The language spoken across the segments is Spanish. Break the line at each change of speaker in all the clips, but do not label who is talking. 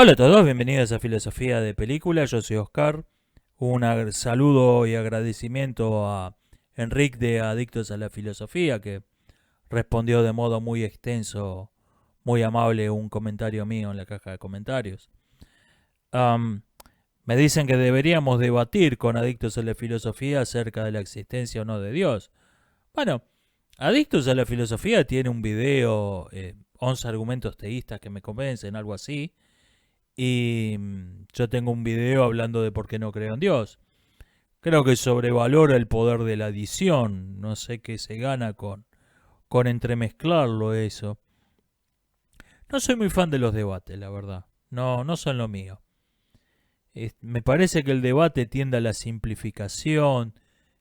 Hola a todos, bienvenidos a Filosofía de Película, yo soy Oscar. Un saludo y agradecimiento a Enrique de Adictos a la Filosofía, que respondió de modo muy extenso, muy amable, un comentario mío en la caja de comentarios. Am, Me dicen que deberíamos debatir con Adictos a la Filosofía acerca de la existencia o no de Dios. Bueno, Adictos a la Filosofía tiene un video, 11 argumentos teístas que me convencen, algo así. Y yo tengo un video hablando de por qué no creo en Dios. Creo que sobrevalora el poder de la adición. No sé qué se gana con entremezclarlo eso. No soy muy fan de los debates, la verdad. No, no son lo mío. Me parece que el debate tiende a la simplificación,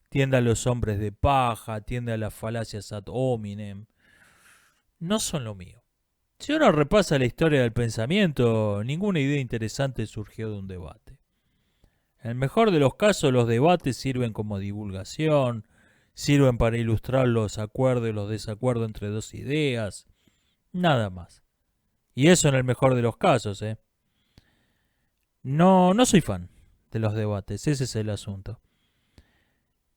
tiende a los hombres de paja, tiende a las falacias ad hominem. No son lo mío. Si uno repasa la historia del pensamiento, ninguna idea interesante surgió de un debate. En el mejor de los casos, los debates sirven como divulgación, sirven para ilustrar los acuerdos y los desacuerdos entre dos ideas, nada más. Y eso en el mejor de los casos, ¿eh? No, no soy fan de los debates, ese es el asunto.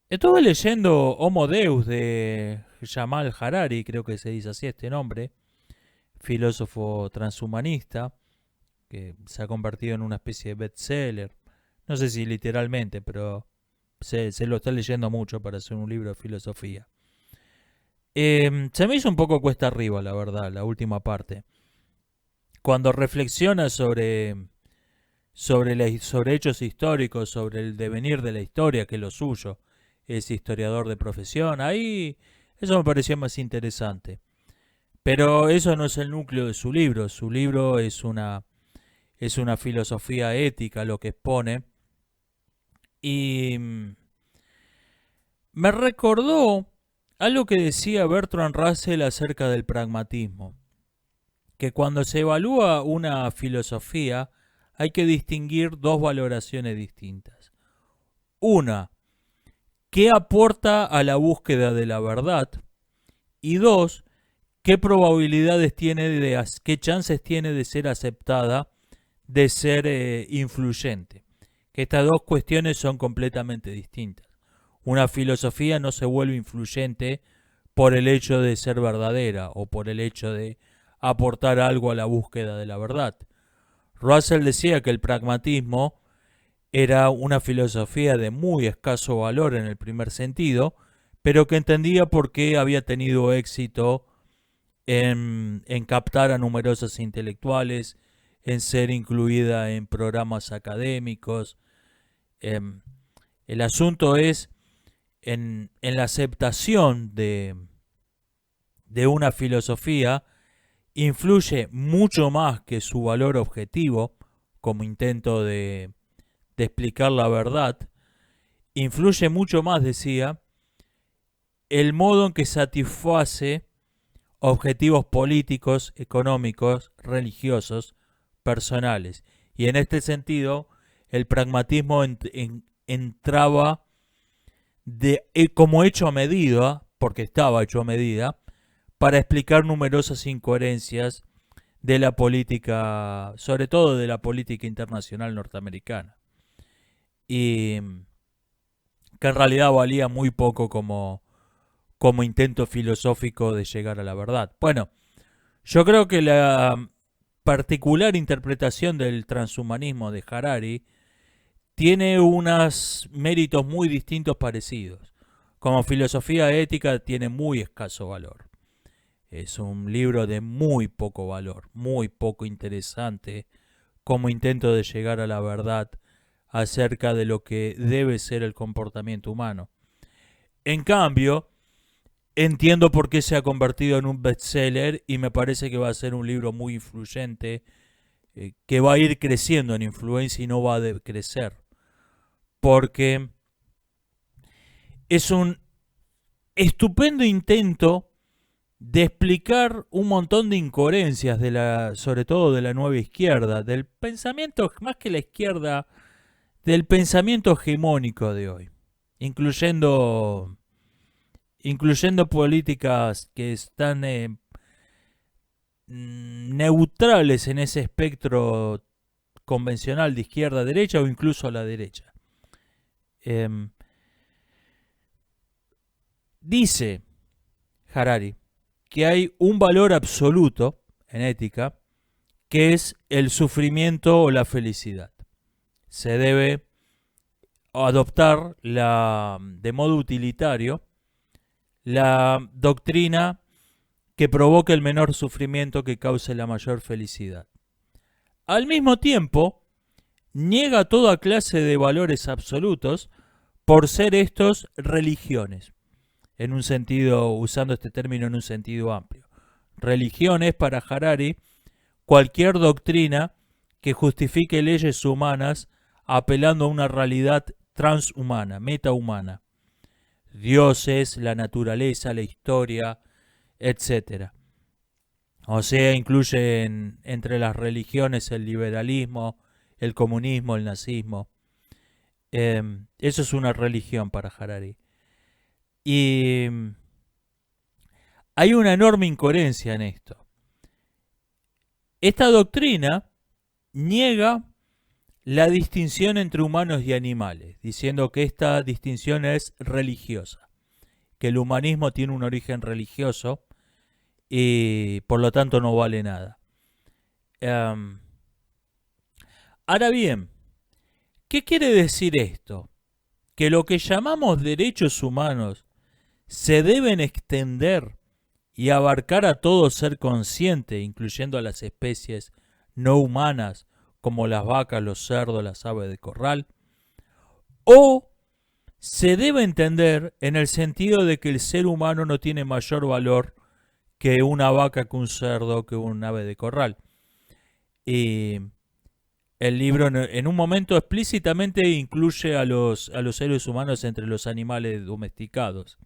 Estuve leyendo Homo Deus de Jamal Harari, creo que se dice así este nombre, filósofo transhumanista, que se ha convertido en una especie de bestseller. No sé si literalmente, pero se lo está leyendo mucho para hacer un libro de filosofía. Se me hizo un poco cuesta arriba, la verdad, la última parte. Cuando reflexiona sobre hechos históricos, sobre el devenir de la historia, que es lo suyo, es historiador de profesión, ahí eso me pareció más interesante. Pero eso no es el núcleo de su libro. Su libro es una filosofía ética lo que expone. Y me recordó algo que decía Bertrand Russell acerca del pragmatismo, que cuando se evalúa una filosofía hay que distinguir dos valoraciones distintas. Una, ¿qué aporta a la búsqueda de la verdad? Y dos, ¿qué probabilidades tiene qué chances tiene de ser aceptada, de ser influyente? Que estas dos cuestiones son completamente distintas. Una filosofía no se vuelve influyente por el hecho de ser verdadera o por el hecho de aportar algo a la búsqueda de la verdad. Russell decía que el pragmatismo era una filosofía de muy escaso valor en el primer sentido, pero que entendía por qué había tenido éxito en captar a numerosos intelectuales, en ser incluida en programas académicos. Em, el asunto es en la aceptación de una filosofía influye mucho más que su valor objetivo como intento de explicar la verdad, influye mucho más, decía, el modo en que satisface objetivos políticos, económicos, religiosos, personales. Y en este sentido, el pragmatismo entraba como hecho a medida, porque estaba hecho a medida, para explicar numerosas incoherencias de la política, sobre todo de la política internacional norteamericana. Y que en realidad valía muy poco como intento filosófico de llegar a la verdad. Bueno, yo creo que la particular interpretación del transhumanismo de Harari tiene unos méritos muy distintos parecidos. Como filosofía ética tiene muy escaso valor. Es un libro de muy poco valor, muy poco interesante como intento de llegar a la verdad acerca de lo que debe ser el comportamiento humano. En cambio, entiendo por qué se ha convertido en un bestseller y me parece que va a ser un libro muy influyente, que va a ir creciendo en influencia y no va a decrecer. Porque es un estupendo intento de explicar un montón de incoherencias sobre todo de la nueva izquierda, del pensamiento, más que la izquierda, del pensamiento hegemónico de hoy, incluyendo, incluyendo políticas que están neutrales en ese espectro convencional de izquierda a derecha o incluso a la derecha. Dice Harari que hay un valor absoluto en ética que es el sufrimiento o la felicidad. Se debe adoptar de modo utilitario la doctrina que provoque el menor sufrimiento que cause la mayor felicidad. Al mismo tiempo, niega toda clase de valores absolutos por ser estos religiones, en un sentido, usando este término en un sentido amplio. Religión es para Harari cualquier doctrina que justifique leyes humanas apelando a una realidad transhumana, metahumana. Dioses, la naturaleza, la historia, etc. O sea, incluye entre las religiones el liberalismo, el comunismo, el nazismo. Eso es una religión para Harari. Y hay una enorme incoherencia en esto. Esta doctrina niega la distinción entre humanos y animales, diciendo que esta distinción es religiosa, que el humanismo tiene un origen religioso y por lo tanto no vale nada. Ahora bien, ¿qué quiere decir esto? Que lo que llamamos derechos humanos se deben extender y abarcar a todo ser consciente, incluyendo a las especies no humanas como las vacas, los cerdos, las aves de corral, o se debe entender en el sentido de que el ser humano no tiene mayor valor que una vaca, que un cerdo, que un ave de corral. Y el libro en un momento explícitamente incluye a los seres humanos entre los animales domesticados.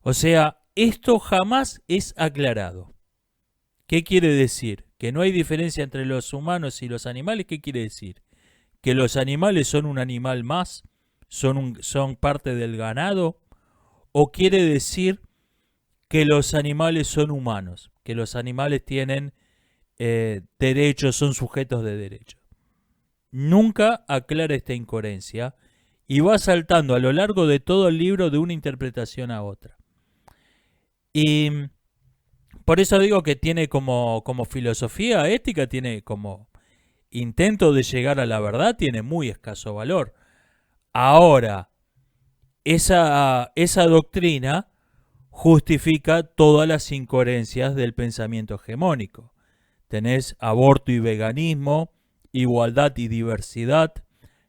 O sea, esto jamás es aclarado. ¿Qué quiere decir? ¿Que no hay diferencia entre los humanos y los animales? ¿Qué quiere decir? ¿Que los animales son un animal más? ¿Son parte del ganado? ¿O quiere decir que los animales son humanos? Que los animales tienen derechos, son sujetos de derecho. Nunca aclara esta incoherencia y va saltando a lo largo de todo el libro de una interpretación a otra. Y por eso digo que tiene como filosofía ética, tiene como intento de llegar a la verdad, tiene muy escaso valor. Ahora, esa doctrina justifica todas las incoherencias del pensamiento hegemónico. Tenés aborto y veganismo, igualdad y diversidad,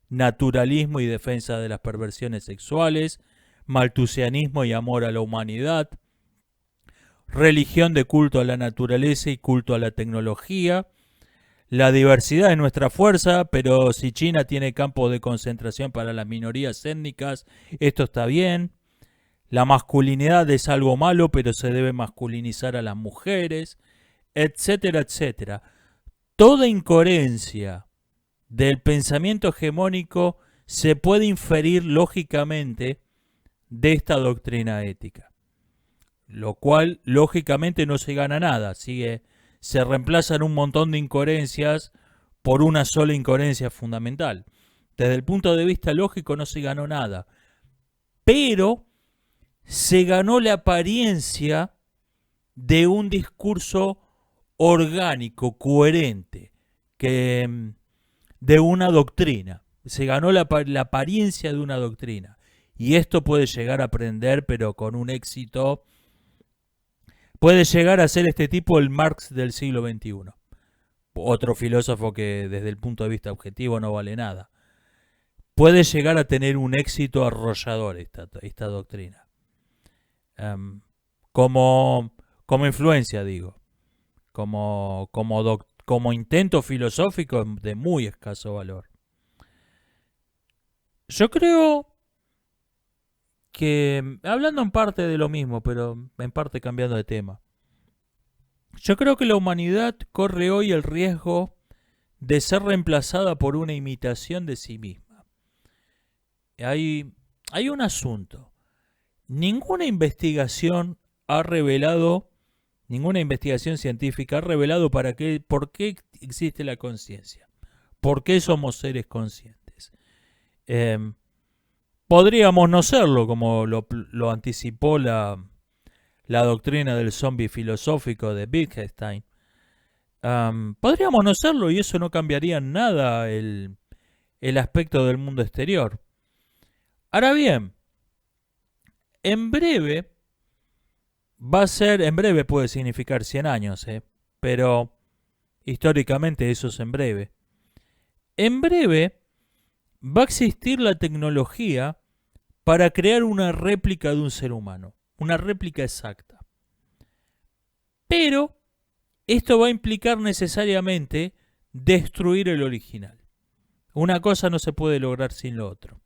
naturalismo y defensa de las perversiones sexuales, maltusianismo y amor a la humanidad, religión de culto a la naturaleza y culto a la tecnología, la diversidad es nuestra fuerza, pero si China tiene campos de concentración para las minorías étnicas, esto está bien. La masculinidad es algo malo, pero se debe masculinizar a las mujeres, etcétera, etcétera. Toda incoherencia del pensamiento hegemónico se puede inferir lógicamente de esta doctrina ética. Lo cual, lógicamente, no se gana nada. Se reemplazan un montón de incoherencias por una sola incoherencia fundamental. Desde el punto de vista lógico no se ganó nada. Pero se ganó la apariencia de un discurso orgánico, coherente, de una doctrina. Se ganó la apariencia de una doctrina. Y esto puede llegar a aprender, pero con un éxito. Puede llegar a ser este tipo el Marx del siglo XXI. Otro filósofo que desde el punto de vista objetivo no vale nada. Puede llegar a tener un éxito arrollador esta doctrina. Como influencia, digo. Como intento filosófico de muy escaso valor. Yo creo que, hablando en parte de lo mismo, pero en parte cambiando de tema, yo creo que la humanidad corre hoy el riesgo de ser reemplazada por una imitación de sí misma. Hay un asunto. Ninguna investigación científica ha revelado por qué existe la conciencia? ¿Por qué somos seres conscientes? Podríamos no serlo, como lo anticipó la doctrina del zombie filosófico de Wittgenstein. Podríamos no serlo y eso no cambiaría en nada el aspecto del mundo exterior. Ahora bien, en breve en breve puede significar 100 años, pero históricamente eso es en breve. En breve va a existir la tecnología para crear una réplica de un ser humano, una réplica exacta. Pero esto va a implicar necesariamente destruir el original. Una cosa no se puede lograr sin lo otro.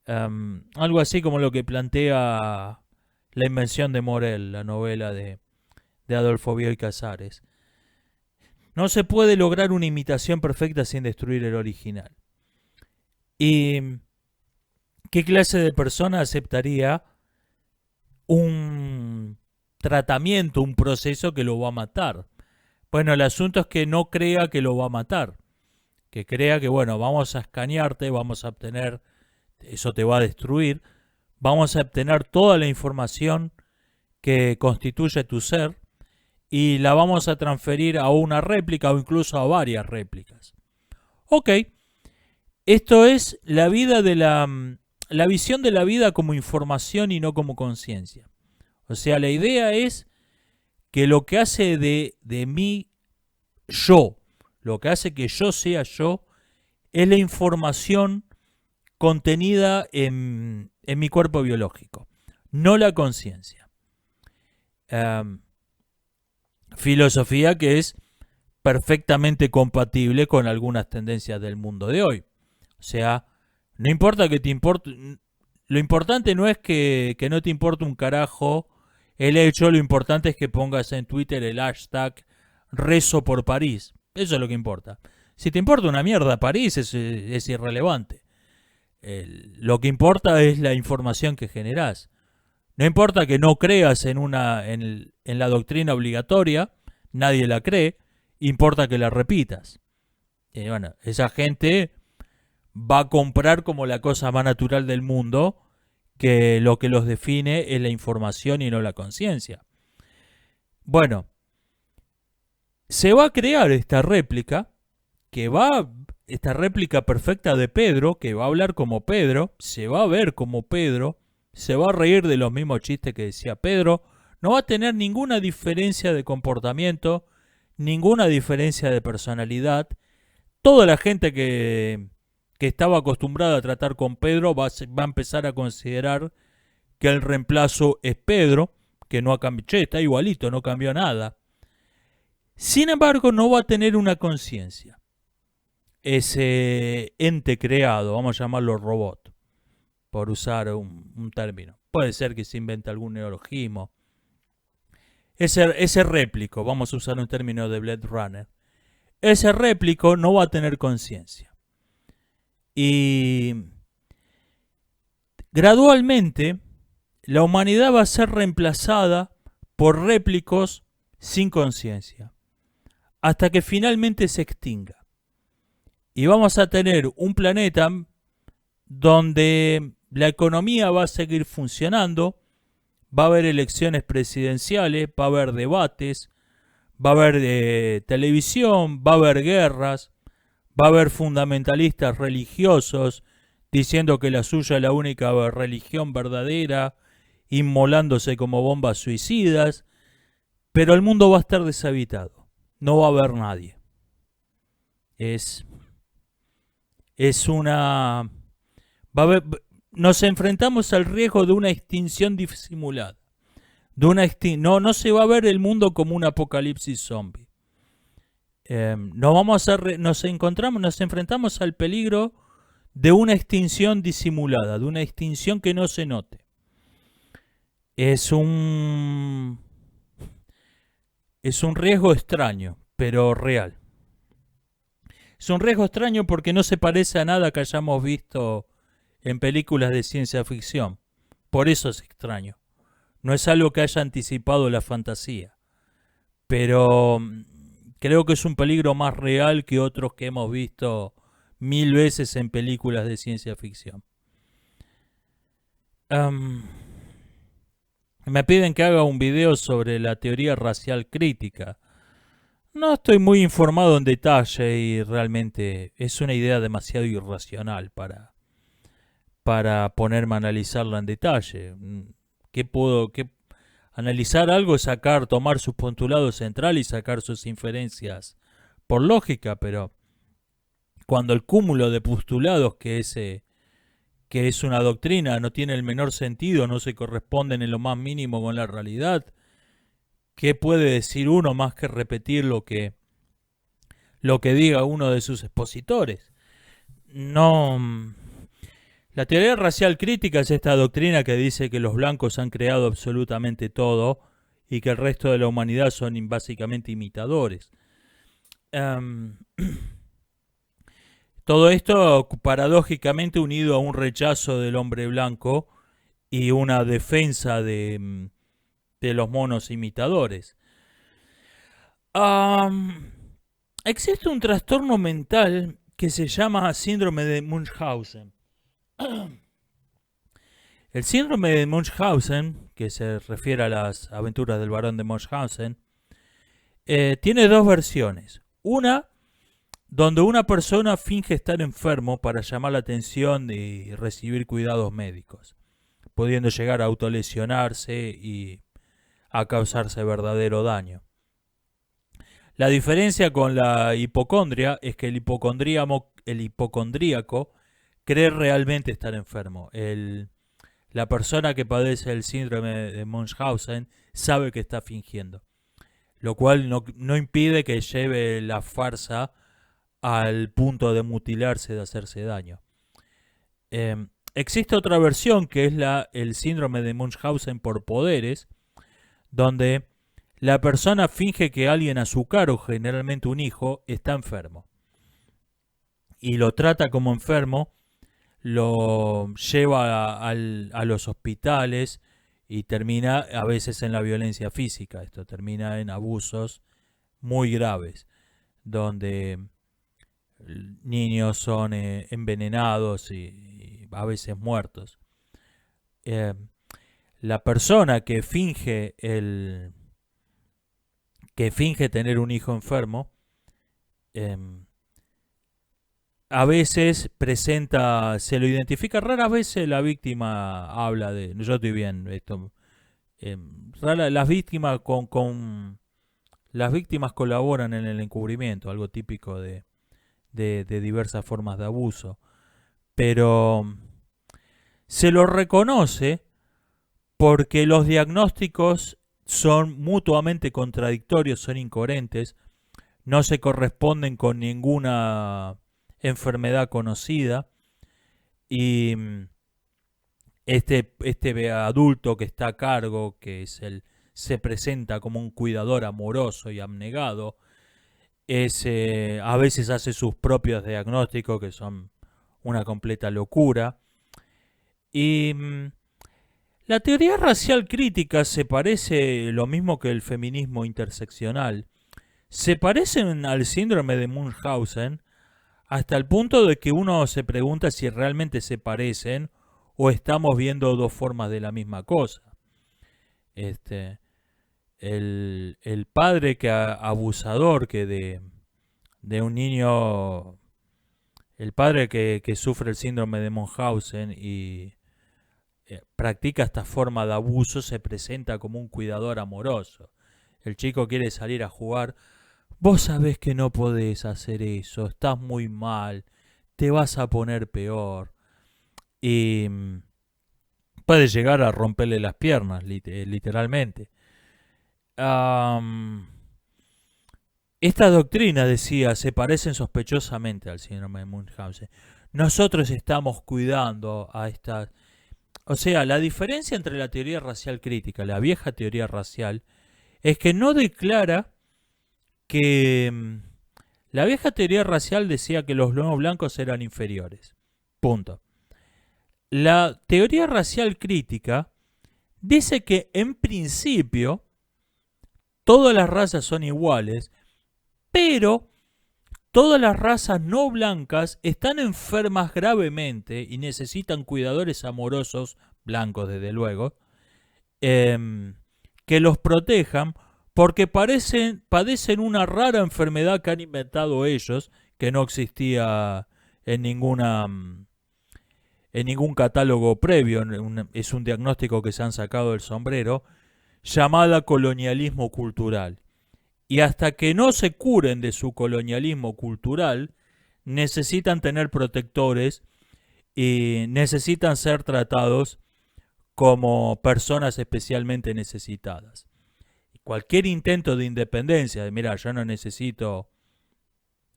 Algo así como lo que plantea La invención de Morel, la novela de Adolfo Bioy Casares. No se puede lograr una imitación perfecta sin destruir el original. ¿Y qué clase de persona aceptaría un tratamiento, un proceso que lo va a matar? Bueno, el asunto es que no crea que lo va a matar. Que crea que, bueno, vamos a escanearte, vamos a obtener, eso te va a destruir, vamos a obtener toda la información que constituye tu ser y la vamos a transferir a una réplica o incluso a varias réplicas. Ok, esto es la vida de la visión de la vida como información y no como conciencia. O sea, la idea es que lo que hace de mí yo, lo que hace que yo sea yo, es la información contenida en mi cuerpo biológico, no la conciencia. Filosofía que es perfectamente compatible con algunas tendencias del mundo de hoy. O sea, no importa que te importe, lo importante no es que no te importe un carajo el hecho, lo importante es que pongas en Twitter el hashtag rezo por París. Eso es lo que importa. Si te importa una mierda París es irrelevante. Lo que importa es la información que generás. No importa que no creas en la doctrina obligatoria, nadie la cree, importa que la repitas. Bueno, esa gente va a comprar como la cosa más natural del mundo, que lo que los define es la información y no la conciencia. Bueno, se va a crear esta réplica, esta réplica perfecta de Pedro, que va a hablar como Pedro, se va a ver como Pedro, se va a reír de los mismos chistes que decía Pedro, no va a tener ninguna diferencia de comportamiento, ninguna diferencia de personalidad. Toda la gente que estaba acostumbrada a tratar con Pedro va a empezar a considerar que el reemplazo es Pedro, que no ha cambiado, está igualito, no cambió nada. Sin embargo, no va a tener una conciencia. Ese ente creado, vamos a llamarlo robot, por usar un término. Puede ser que se invente algún neologismo. Ese réplico, vamos a usar un término de Blade Runner. Ese réplico no va a tener conciencia. Y gradualmente la humanidad va a ser reemplazada por réplicos sin conciencia, hasta que finalmente se extinga. Y vamos a tener un planeta donde la economía va a seguir funcionando, va a haber elecciones presidenciales, va a haber debates, va a haber televisión, va a haber guerras, va a haber fundamentalistas religiosos diciendo que la suya es la única religión verdadera, inmolándose como bombas suicidas, pero el mundo va a estar deshabitado, no va a haber nadie. Nos enfrentamos al riesgo de una extinción disimulada. No se va a ver el mundo como un apocalipsis zombie. Nos enfrentamos al peligro de una extinción disimulada, de una extinción que no se note. Es un riesgo extraño, pero real. Es un riesgo extraño porque no se parece a nada que hayamos visto en películas de ciencia ficción. Por eso es extraño. No es algo que haya anticipado la fantasía. Pero Creo que es un peligro más real que otros que hemos visto 1000 veces en películas de ciencia ficción. Am, Me piden que haga un video sobre la teoría racial crítica. No estoy muy informado en detalle y realmente es una idea demasiado irracional para ponerme a analizarla en detalle. ¿Qué analizar algo es tomar su postulado central y sacar sus inferencias por lógica, pero cuando el cúmulo de postulados que es una doctrina no tiene el menor sentido, no se corresponden en lo más mínimo con la realidad, ¿qué puede decir uno más que repetir lo que diga uno de sus expositores? No. La teoría racial crítica es esta doctrina que dice que los blancos han creado absolutamente todo y que el resto de la humanidad son básicamente imitadores. Um, Todo esto paradójicamente unido a un rechazo del hombre blanco y una defensa de los monos imitadores. Um, Existe un trastorno mental que se llama síndrome de Munchausen. El síndrome de Munchausen, que se refiere a las aventuras del barón de Munchausen, tiene dos versiones. Una, donde una persona finge estar enfermo para llamar la atención y recibir cuidados médicos, pudiendo llegar a autolesionarse y a causarse verdadero daño. La diferencia con la hipocondria es que el hipocondríaco cree realmente estar enfermo. La persona que padece el síndrome de Munchausen sabe que está fingiendo, lo cual no impide que lleve la farsa al punto de mutilarse, de hacerse daño. Existe otra versión que es el síndrome de Munchausen por poderes, donde la persona finge que alguien a su cargo, generalmente un hijo, está enfermo y lo trata como enfermo, lo lleva a los hospitales y termina a veces en la violencia física. Esto termina en abusos muy graves, donde niños son envenenados y a veces muertos. La persona que finge tener un hijo enfermo, a veces se lo identifica, raras veces la víctima habla de, yo estoy bien, esto, las víctimas colaboran en el encubrimiento, algo típico de diversas formas de abuso, pero se lo reconoce porque los diagnósticos son mutuamente contradictorios, son incoherentes, no se corresponden con ninguna enfermedad conocida y este adulto que está a cargo, que se presenta como un cuidador amoroso y abnegado, a veces hace sus propios diagnósticos que son una completa locura. Y la teoría racial crítica se parece lo mismo que el feminismo interseccional. Se parecen al síndrome de Munchausen hasta el punto de que uno se pregunta si realmente se parecen o estamos viendo dos formas de la misma cosa. El padre abusador que de un niño, el padre que sufre el síndrome de Munchausen y practica esta forma de abuso, se presenta como un cuidador amoroso. El chico quiere salir a jugar. Vos sabés que no podés hacer eso, estás muy mal, te vas a poner peor. Y puede llegar a romperle las piernas, literalmente. Esta doctrina, decía, se parecen sospechosamente al síndrome de Munchausen. Nosotros estamos cuidando a estas... O sea, la diferencia entre la teoría racial crítica, la vieja teoría racial, es que no declara que... La vieja teoría racial decía que los no blancos eran inferiores. Punto. La teoría racial crítica dice que en principio todas las razas son iguales, Pero todas las razas no blancas están enfermas gravemente y necesitan cuidadores amorosos, blancos desde luego, que los protejan porque padecen una rara enfermedad que han inventado ellos, que no existía en en ningún catálogo previo, es un diagnóstico que se han sacado del sombrero, llamada colonialismo cultural. Y hasta que no se curen de su colonialismo cultural, necesitan tener protectores y necesitan ser tratados como personas especialmente necesitadas. Cualquier intento de independencia, de mira, yo no necesito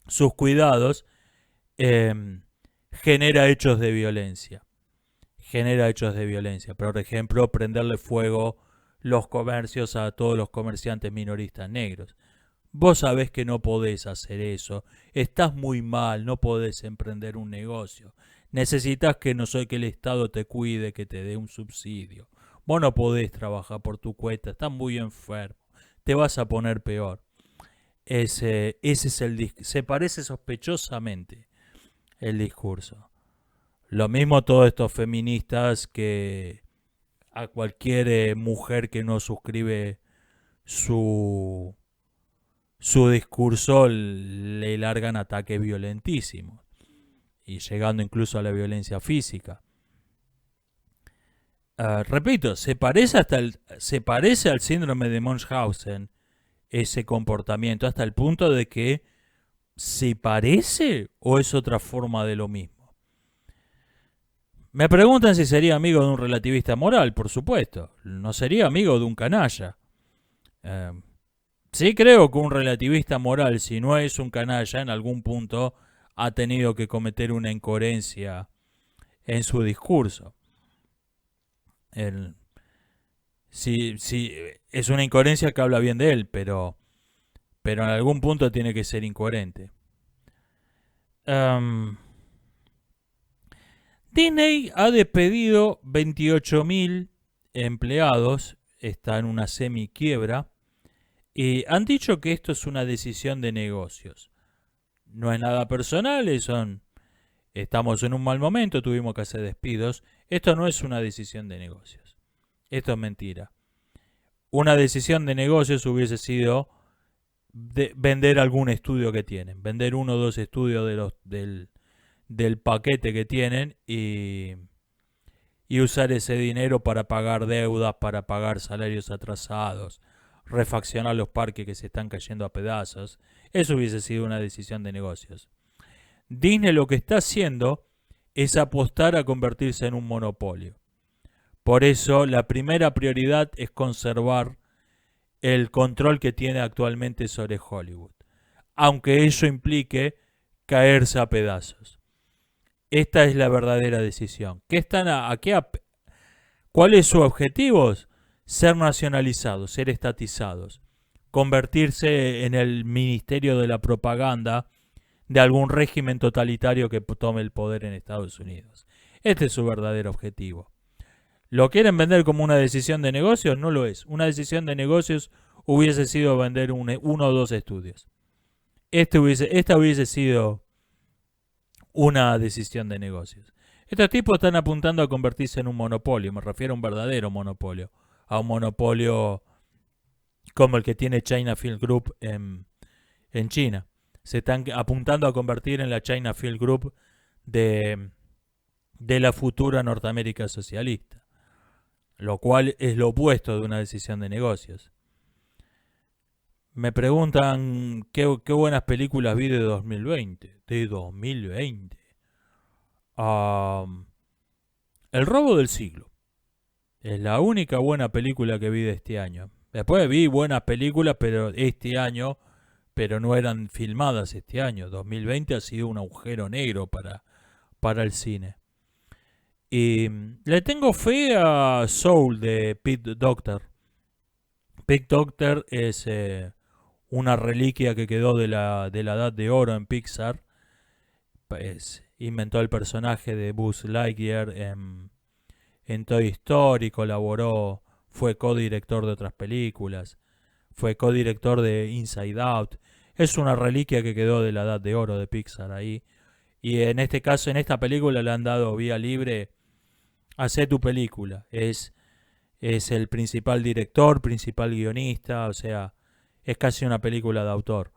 sus cuidados, eh, genera hechos de violencia. Genera hechos de violencia. Por ejemplo, prenderle fuego los comercios a todos los comerciantes minoristas negros. Vos sabés que no podés hacer eso. Estás muy mal, no podés emprender un negocio. Necesitas que no soy que el Estado te cuide, que te dé un subsidio. Vos no podés trabajar por tu cuenta, estás muy enfermo. Te vas a poner peor. Ese es el discurso. Se parece sospechosamente el discurso. Lo mismo todos estos feministas que a cualquier mujer que no suscribe su, su discurso le largan ataques violentísimos y llegando incluso a la violencia física. Repito, se parece al síndrome de Munchausen ese comportamiento hasta el punto de que ¿se parece o es otra forma de lo mismo? Me preguntan si sería amigo de un relativista moral, por supuesto. No sería amigo de un canalla. Sí creo que un relativista moral, si no es un canalla, en algún punto ha tenido que cometer una incoherencia en su discurso. Sí, es una incoherencia que habla bien de él, pero en algún punto tiene que ser incoherente. Disney ha despedido 28.000 empleados, está en una semi-quiebra, y han dicho que esto es una decisión de negocios. No es nada personal, estamos en un mal momento, tuvimos que hacer despidos. Esto no es una decisión de negocios. Esto es mentira. Una decisión de negocios hubiese sido vender algún estudio que tienen, vender uno o dos estudios del paquete que tienen y usar ese dinero para pagar deudas, para pagar salarios atrasados, refaccionar los parques que se están cayendo a pedazos. Eso hubiese sido una decisión de negocios. Disney lo que está haciendo es apostar a convertirse en un monopolio. Por eso la primera prioridad es conservar el control que tiene actualmente sobre Hollywood, aunque eso implique caerse a pedazos. Esta es la verdadera decisión. ¿Cuál es su objetivo? Ser nacionalizados, ser estatizados, convertirse en el ministerio de la propaganda de algún régimen totalitario que tome el poder en Estados Unidos. Este es su verdadero objetivo. ¿Lo quieren vender como una decisión de negocios? No lo es. Una decisión de negocios hubiese sido vender uno o dos estudios. Esta hubiese sido una decisión de negocios. Estos tipos están apuntando a convertirse en un monopolio. Me refiero a un verdadero monopolio. A un monopolio como el que tiene China Film Group en China. Se están apuntando a convertir en la China Film Group de la futura Norteamérica socialista. Lo cual es lo opuesto de una decisión de negocios. Me preguntan qué buenas películas vi de 2020. De 2020. El robo del siglo. Es la única buena película que vi de este año. Después vi buenas películas, pero no eran filmadas este año. 2020 ha sido un agujero negro para el cine. Y le tengo fe a Soul de Pete Docter. Pete Docter es una reliquia que quedó de la edad de oro en Pixar. Pues inventó el personaje de Buzz Lightyear en Toy Story, fue codirector de otras películas, fue codirector de Inside Out. Es una reliquia que quedó de la edad de oro de Pixar ahí. Y en este caso, en esta película le han dado vía libre. Hacé tu película. Es el principal director, principal guionista, o sea, es casi una película de autor.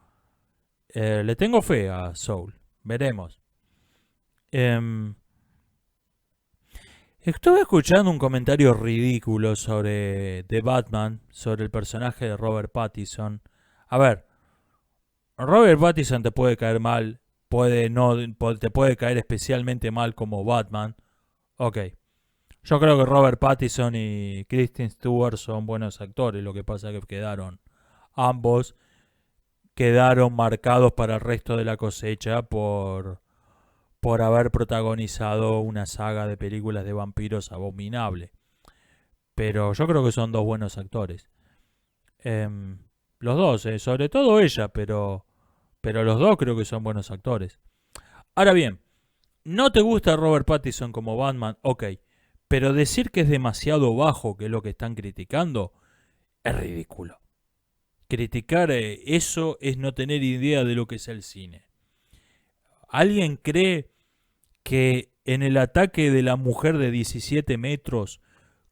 Le tengo fe a Soul. Veremos. Em, Estuve escuchando un comentario ridículo sobre The Batman, sobre el personaje de Robert Pattinson. A ver, Robert Pattinson te puede caer mal, puede no, te puede caer especialmente mal como Batman. Ok, yo creo que Robert Pattinson y Kristen Stewart son buenos actores, lo que pasa es que ambos quedaron marcados para el resto de la cosecha por haber protagonizado una saga de películas de vampiros abominable. Pero yo creo que son dos buenos actores. Em, los dos, sobre todo ella, pero los dos creo que son buenos actores. Ahora bien, ¿no te gusta Robert Pattinson como Batman? Ok, pero decir que es demasiado bajo, que es lo que están criticando, es ridículo. Criticar eso es no tener idea de lo que es el cine. ¿Alguien cree que en el ataque de la mujer de 17 metros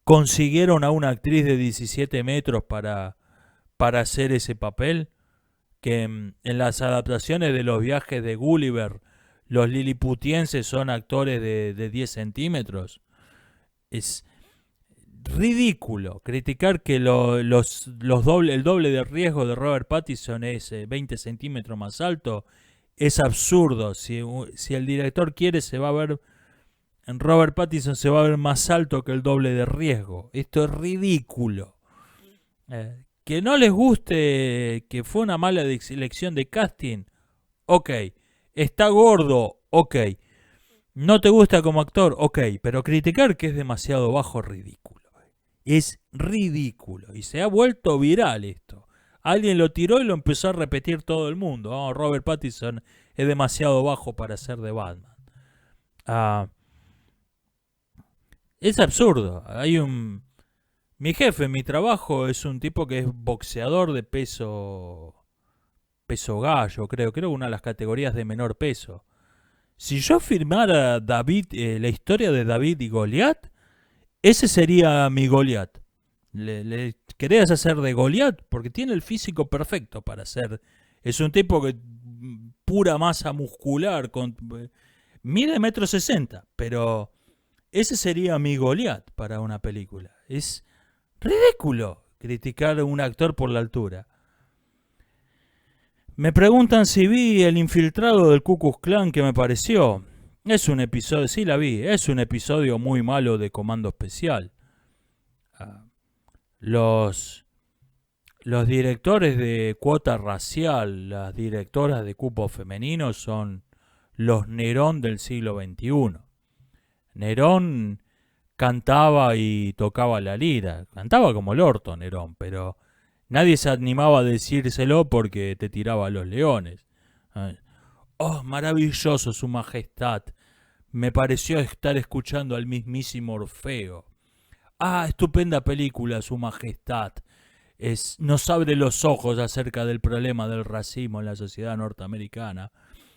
consiguieron a una actriz de 17 metros para hacer ese papel? Que en las adaptaciones de los viajes de Gulliver, los liliputienses son actores de 10 centímetros. Es ridículo criticar que el doble de riesgo de Robert Pattinson es 20 centímetros más alto. Es absurdo. Si el director quiere, se va a ver. En Robert Pattinson se va a ver más alto que el doble de riesgo. Esto es ridículo. Que no les guste, que fue una mala elección de casting. Ok. Está gordo. Ok. No te gusta como actor. Ok. Pero criticar que es demasiado bajo es ridículo. Es ridículo. Y se ha vuelto viral esto. Alguien lo tiró y lo empezó a repetir todo el mundo. Oh, Robert Pattinson es demasiado bajo para ser de Batman. Es absurdo. Mi jefe en mi trabajo es un tipo que es boxeador de peso gallo, creo una de las categorías de menor peso. Si yo firmara la historia de David y Goliat, ese sería mi Goliat. ¿Le querés hacer de Goliat? Porque tiene el físico perfecto para ser. Es un tipo que pura masa muscular, mide 1,60 m, pero ese sería mi Goliat para una película. Es ridículo criticar a un actor por la altura. Me preguntan si vi El infiltrado del Ku Klux Klan, que me pareció. Es un episodio, sí la vi, es un episodio muy malo de Comando Especial. Los directores de cuota racial, las directoras de cupo femenino son los Nerón del siglo XXI. Nerón cantaba y tocaba la lira. Cantaba como el orto Nerón, pero nadie se animaba a decírselo porque te tiraba a los leones. Oh, maravilloso su majestad. Me pareció estar escuchando al mismísimo Orfeo. Ah, estupenda película, su majestad. Nos abre los ojos acerca del problema del racismo en la sociedad norteamericana.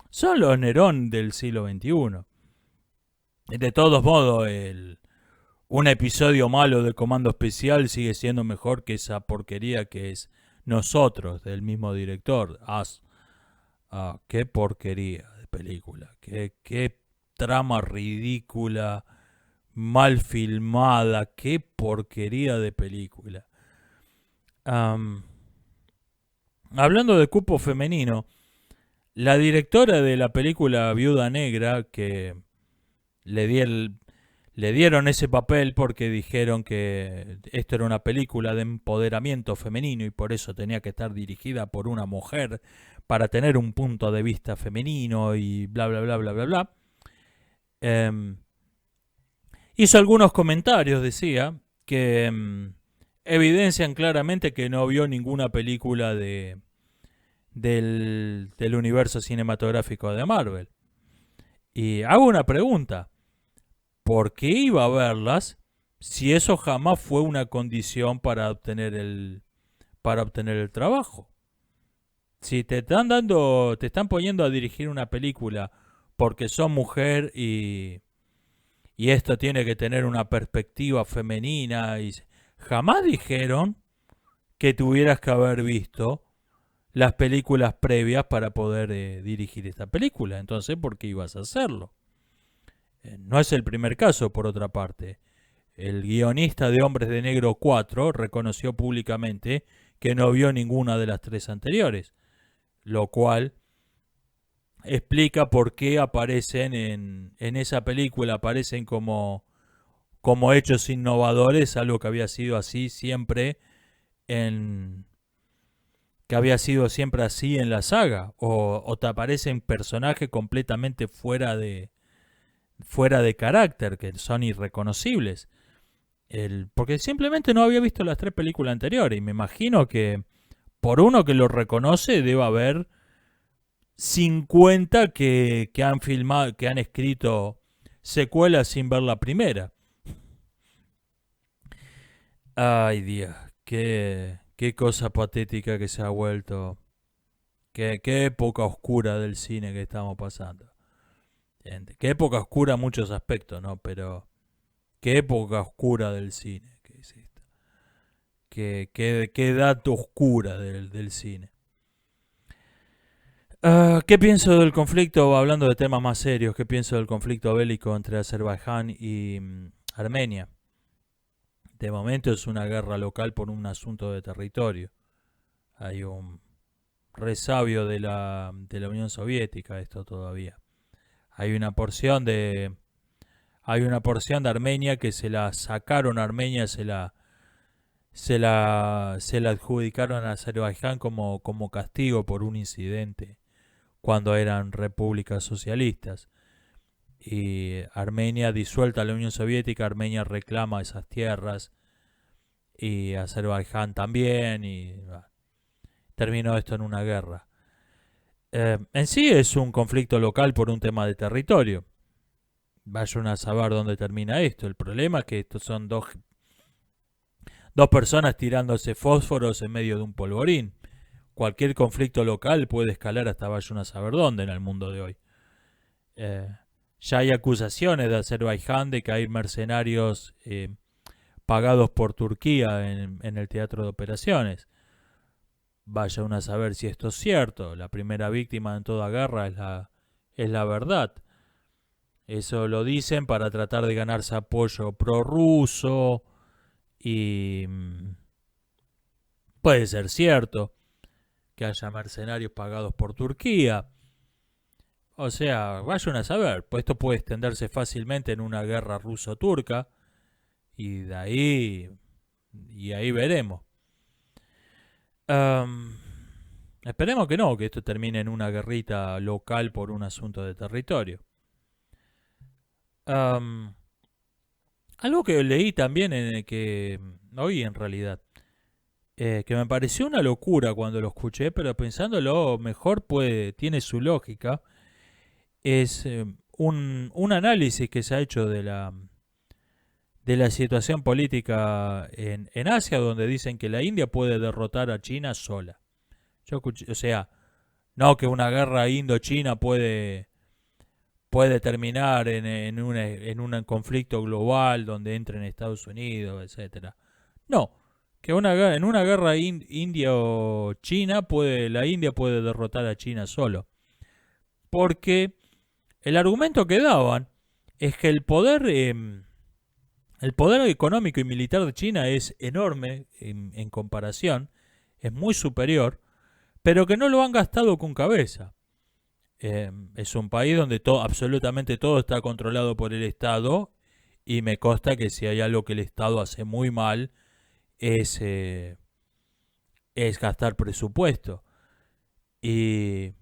Son los Nerón del siglo XXI. De todos modos, un episodio malo de Comando Especial sigue siendo mejor que esa porquería que es Nosotros, del mismo director. Qué porquería de película. Qué trama ridícula, mal filmada. Qué porquería de película. Hablando de cupo femenino, la directora de la película Viuda Negra, que le dieron ese papel porque dijeron que esto era una película de empoderamiento femenino y por eso tenía que estar dirigida por una mujer para tener un punto de vista femenino y bla bla bla bla bla bla. Hizo algunos comentarios, decía, que evidencian claramente que no vio ninguna película del universo cinematográfico de Marvel. Y hago una pregunta. ¿Por qué iba a verlas si eso jamás fue una condición para obtener el trabajo? Si te están poniendo a dirigir una película porque sos mujer y esto tiene que tener una perspectiva femenina y jamás dijeron que tuvieras que haber visto las películas previas para poder dirigir esta película. Entonces, ¿por qué ibas a hacerlo? No es el primer caso, por otra parte. El guionista de Hombres de Negro 4 reconoció públicamente que no vio ninguna de las tres anteriores, lo cual explica por qué aparecen en esa película, aparecen como hechos innovadores, algo que había sido así siempre en que había sido siempre así en la saga, o te aparecen personajes completamente fuera de carácter, que son irreconocibles. Porque simplemente no había visto las tres películas anteriores y me imagino que por uno que lo reconoce debe haber 50 que han filmado, que han escrito secuelas sin ver la primera. Ay Dios, qué cosa patética que se ha vuelto. Qué época oscura del cine que estamos pasando. Gente, qué época oscura en muchos aspectos, ¿no? Pero qué época oscura del cine que es esta. Qué edad oscura del cine. ¿Qué pienso del conflicto, hablando de temas más serios, qué pienso del conflicto bélico entre Azerbaiyán y Armenia? De momento es una guerra local por un asunto de territorio. Hay un resabio de la Unión Soviética esto todavía. Hay una porción de hay una porción de Armenia que se la sacaron a Armenia, se la adjudicaron a Azerbaiyán como castigo por un incidente cuando eran repúblicas socialistas. Y Armenia, disuelta la Unión Soviética, Armenia reclama esas tierras y Azerbaiyán también y terminó esto en una guerra. En sí es un conflicto local por un tema de territorio. Vayan a saber dónde termina esto. El problema es que estos son dos personas tirándose fósforos en medio de un polvorín. Cualquier conflicto local puede escalar hasta vayan a saber dónde en el mundo de hoy. Eh, ya hay acusaciones de Azerbaiyán de que hay mercenarios pagados por Turquía en el teatro de operaciones. Vaya uno a saber si esto es cierto. La primera víctima en toda guerra es la verdad. Eso lo dicen para tratar de ganarse apoyo prorruso y puede ser cierto que haya mercenarios pagados por Turquía. O sea, vayan a saber, pues esto puede extenderse fácilmente en una guerra ruso-turca y ahí veremos. Um, Esperemos que no, que esto termine en una guerrita local por un asunto de territorio. Um, Algo que leí también que oí en realidad, que me pareció una locura cuando lo escuché, pero pensándolo mejor tiene su lógica, es un análisis que se ha hecho de la situación política en Asia, donde dicen que la India puede derrotar a China sola. Yo escuché, o sea, no que una guerra indo-china puede terminar en un conflicto global donde entren Estados Unidos, etcétera. No, que en una guerra indio-china la India puede derrotar a China solo. Porque el argumento que daban es que el poder económico y militar de China es enorme en comparación, es muy superior, pero que no lo han gastado con cabeza. Es un país donde absolutamente todo está controlado por el Estado y me consta que si hay algo que el Estado hace muy mal es gastar presupuesto. Y,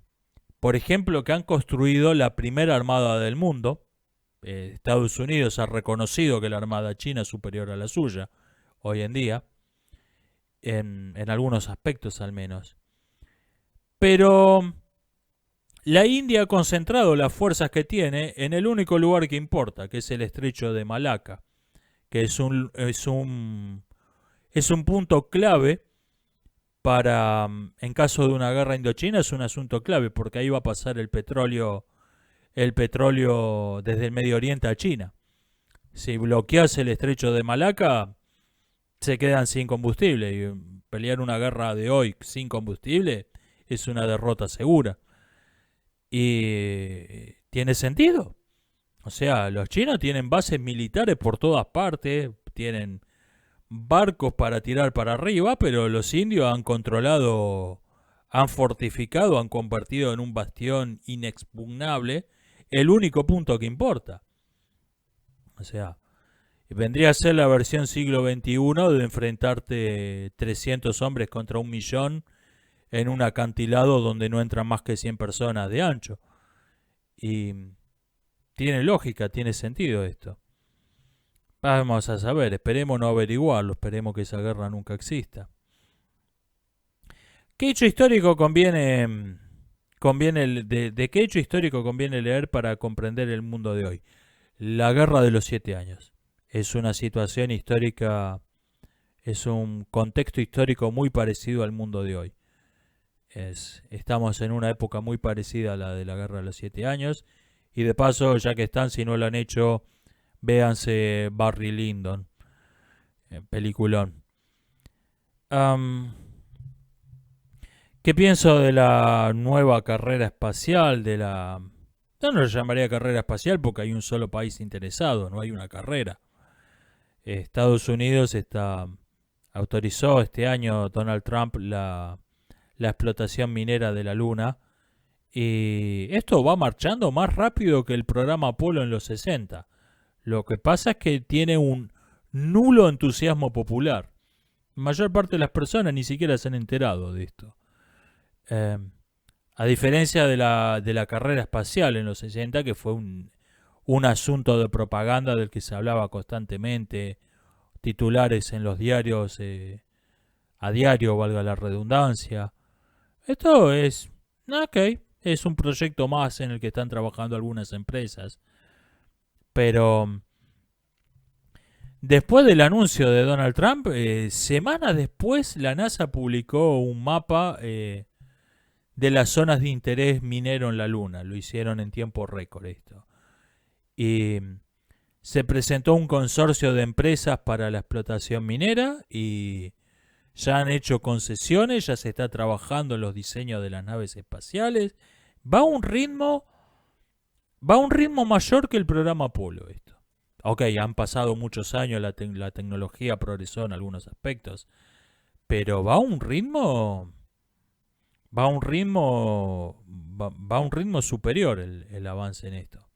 por ejemplo, que han construido la primera armada del mundo. Estados Unidos ha reconocido que la armada china es superior a la suya hoy en día, en algunos aspectos al menos. Pero la India ha concentrado las fuerzas que tiene en el único lugar que importa, que es el estrecho de Malaca, que es un punto clave en caso de una guerra indochina es un asunto clave, porque ahí va a pasar el petróleo desde el Medio Oriente a China. Si bloqueas el estrecho de Malaca, se quedan sin combustible. Y pelear una guerra de hoy sin combustible es una derrota segura. Y tiene sentido. O sea, los chinos tienen bases militares por todas partes, tienen barcos para tirar para arriba, pero los indios han controlado, han fortificado, han convertido en un bastión inexpugnable el único punto que importa. O sea, vendría a ser la versión siglo XXI de enfrentarte 300 hombres contra 1 millón en un acantilado donde no entran más que 100 personas de ancho. Y tiene lógica, tiene sentido esto. Vamos a saber, esperemos no averiguarlo, esperemos que esa guerra nunca exista. ¿Qué hecho histórico de qué hecho histórico conviene leer para comprender el mundo de hoy? La Guerra de los 7 años. Es una situación histórica, es un contexto histórico muy parecido al mundo de hoy. Estamos en una época muy parecida a la de la Guerra de los 7 años. Y de paso, ya que están, si no lo han hecho, véanse Barry Lyndon, peliculón. ¿Qué pienso de la nueva carrera espacial? No lo llamaría carrera espacial porque hay un solo país interesado, no hay una carrera. Estados Unidos autorizó este año Donald Trump la explotación minera de la Luna. Y esto va marchando más rápido que el programa Apolo en los 60. Lo que pasa es que tiene un nulo entusiasmo popular. La mayor parte de las personas ni siquiera se han enterado de esto. A diferencia de la carrera espacial en los 60, que fue un asunto de propaganda del que se hablaba constantemente, titulares en los diarios a diario, valga la redundancia. Esto es, ok, es un proyecto más en el que están trabajando algunas empresas. Pero después del anuncio de Donald Trump, semanas después la NASA publicó un mapa de las zonas de interés minero en la Luna. Lo hicieron en tiempo récord esto. Y se presentó un consorcio de empresas para la explotación minera y ya han hecho concesiones, ya se está trabajando en los diseños de las naves espaciales. Va a un ritmo mayor que el programa Apolo esto. Ok, han pasado muchos años, la tecnología progresó en algunos aspectos, pero va a un ritmo superior el avance en esto.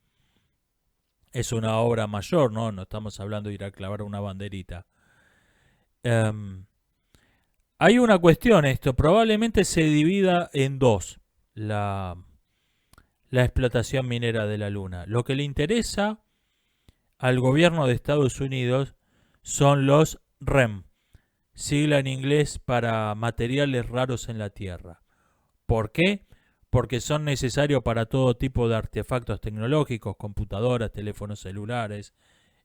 Es una obra mayor, ¿no? No estamos hablando de ir a clavar una banderita. Hay una cuestión, esto probablemente se divida en dos, la explotación minera de la Luna. Lo que le interesa al gobierno de Estados Unidos son los REM, sigla en inglés para materiales raros en la Tierra. ¿Por qué? Porque son necesarios para todo tipo de artefactos tecnológicos, computadoras, teléfonos celulares,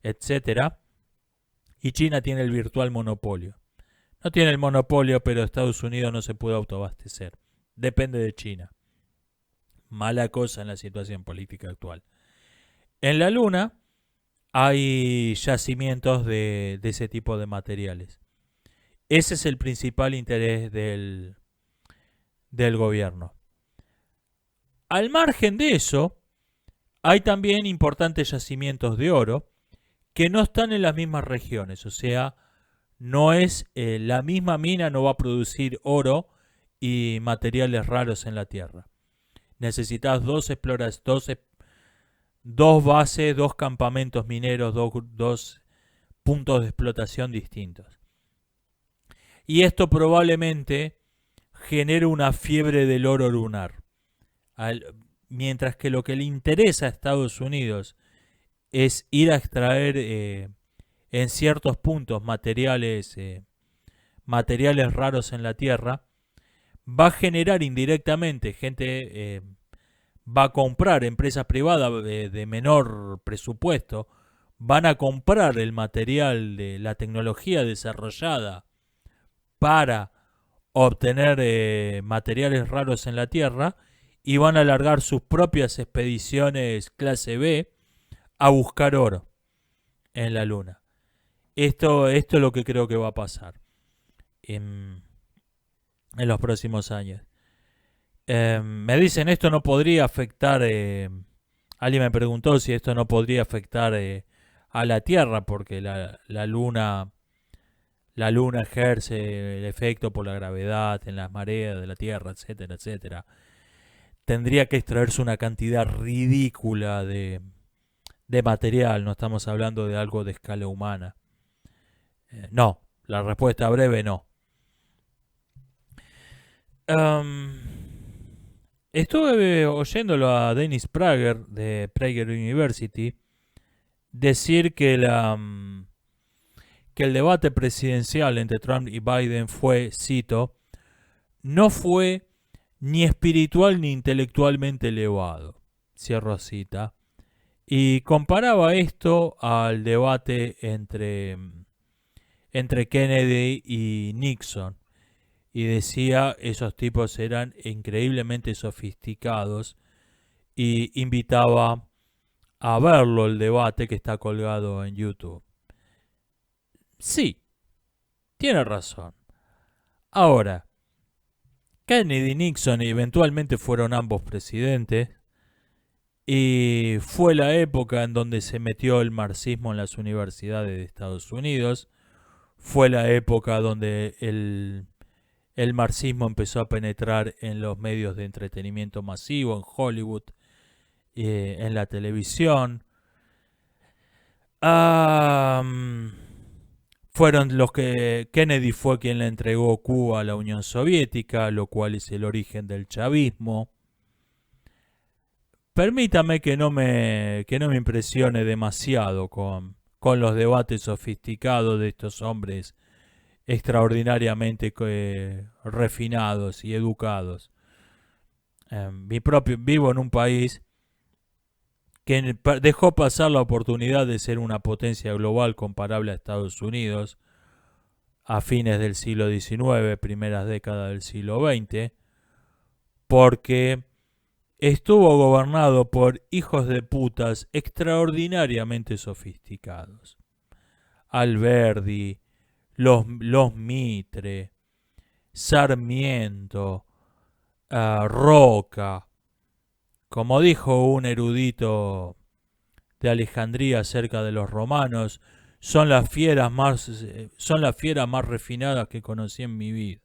etc. Y China tiene el virtual monopolio. No tiene el monopolio, pero Estados Unidos no se puede autoabastecer. Depende de China. Mala cosa en la situación política actual. En la Luna hay yacimientos de ese tipo de materiales. Ese es el principal interés del gobierno. Al margen de eso, hay también importantes yacimientos de oro que no están en las mismas regiones. O sea, no es la misma mina, no va a producir oro y materiales raros en la Tierra. Necesitas dos bases, dos campamentos mineros, dos puntos de explotación distintos. Y esto probablemente genere una fiebre del oro lunar. Mientras que lo que le interesa a Estados Unidos es ir a extraer en ciertos puntos materiales raros en la Tierra, va a generar indirectamente gente, va a comprar empresas privadas de menor presupuesto, van a comprar el material de la tecnología desarrollada para obtener materiales raros en la Tierra y van a largar sus propias expediciones clase B a buscar oro en la Luna. Esto es lo que creo que va a pasar en los próximos años. Me dicen, esto no podría afectar, alguien me preguntó si esto no podría afectar a la Tierra, porque la Luna ejerce el efecto por la gravedad en las mareas de la Tierra, etcétera, etcétera. Tendría que extraerse una cantidad ridícula de material, no estamos hablando de algo de escala humana. No, la respuesta breve no. Estuve oyéndolo a Dennis Prager de Prager University decir que el debate presidencial entre Trump y Biden fue, cito, no fue ni espiritual ni intelectualmente elevado, cierro cita, y comparaba esto al debate entre Kennedy y Nixon, y decía esos tipos eran increíblemente sofisticados, y invitaba a verlo el debate que está colgado en YouTube. Sí, tiene razón. Ahora, Kennedy y Nixon eventualmente fueron ambos presidentes y fue la época en donde se metió el marxismo en las universidades de Estados Unidos. Fue la época donde el marxismo empezó a penetrar en los medios de entretenimiento masivo, en Hollywood, en la televisión. Fueron los que Kennedy fue quien le entregó Cuba a la Unión Soviética, lo cual es el origen del chavismo. Permítame que no me impresione demasiado con los debates sofisticados de estos hombres extraordinariamente refinados y educados. Vivo en un país que dejó pasar la oportunidad de ser una potencia global comparable a Estados Unidos a fines del siglo XIX, primeras décadas del siglo XX, porque estuvo gobernado por hijos de putas extraordinariamente sofisticados. Alberdi, los Mitre, Sarmiento, Roca. Como dijo un erudito de Alejandría acerca de los romanos, son las fieras más refinadas que conocí en mi vida.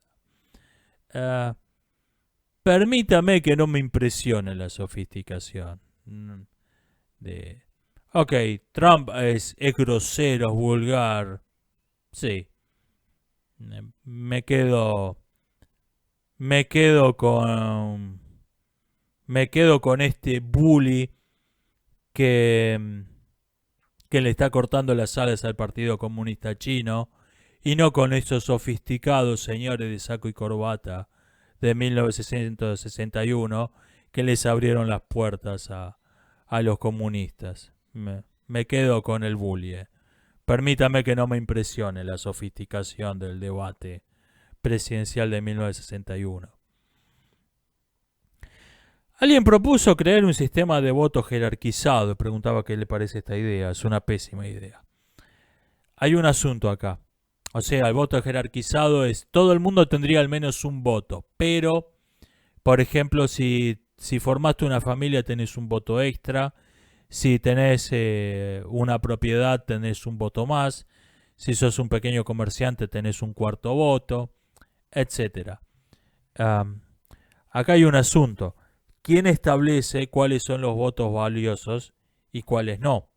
Permítame que no me impresione la sofisticación. Ok, Trump es grosero, es vulgar. Sí. Me quedo con este bully que le está cortando las alas al Partido Comunista Chino, y no con esos sofisticados señores de saco y corbata de 1961 que les abrieron las puertas a los comunistas. Me quedo con el bully. Permítame que no me impresione la sofisticación del debate presidencial de 1961. Alguien propuso crear un sistema de voto jerarquizado y preguntaba qué le parece esta idea. Es una pésima idea. Hay un asunto acá. O sea, el voto jerarquizado es todo el mundo tendría al menos un voto, pero, por ejemplo, si formaste una familia tenés un voto extra, si tenés una propiedad tenés un voto más, si sos un pequeño comerciante tenés un cuarto voto, etc. Acá hay un asunto. ¿Quién establece cuáles son los votos valiosos y cuáles no?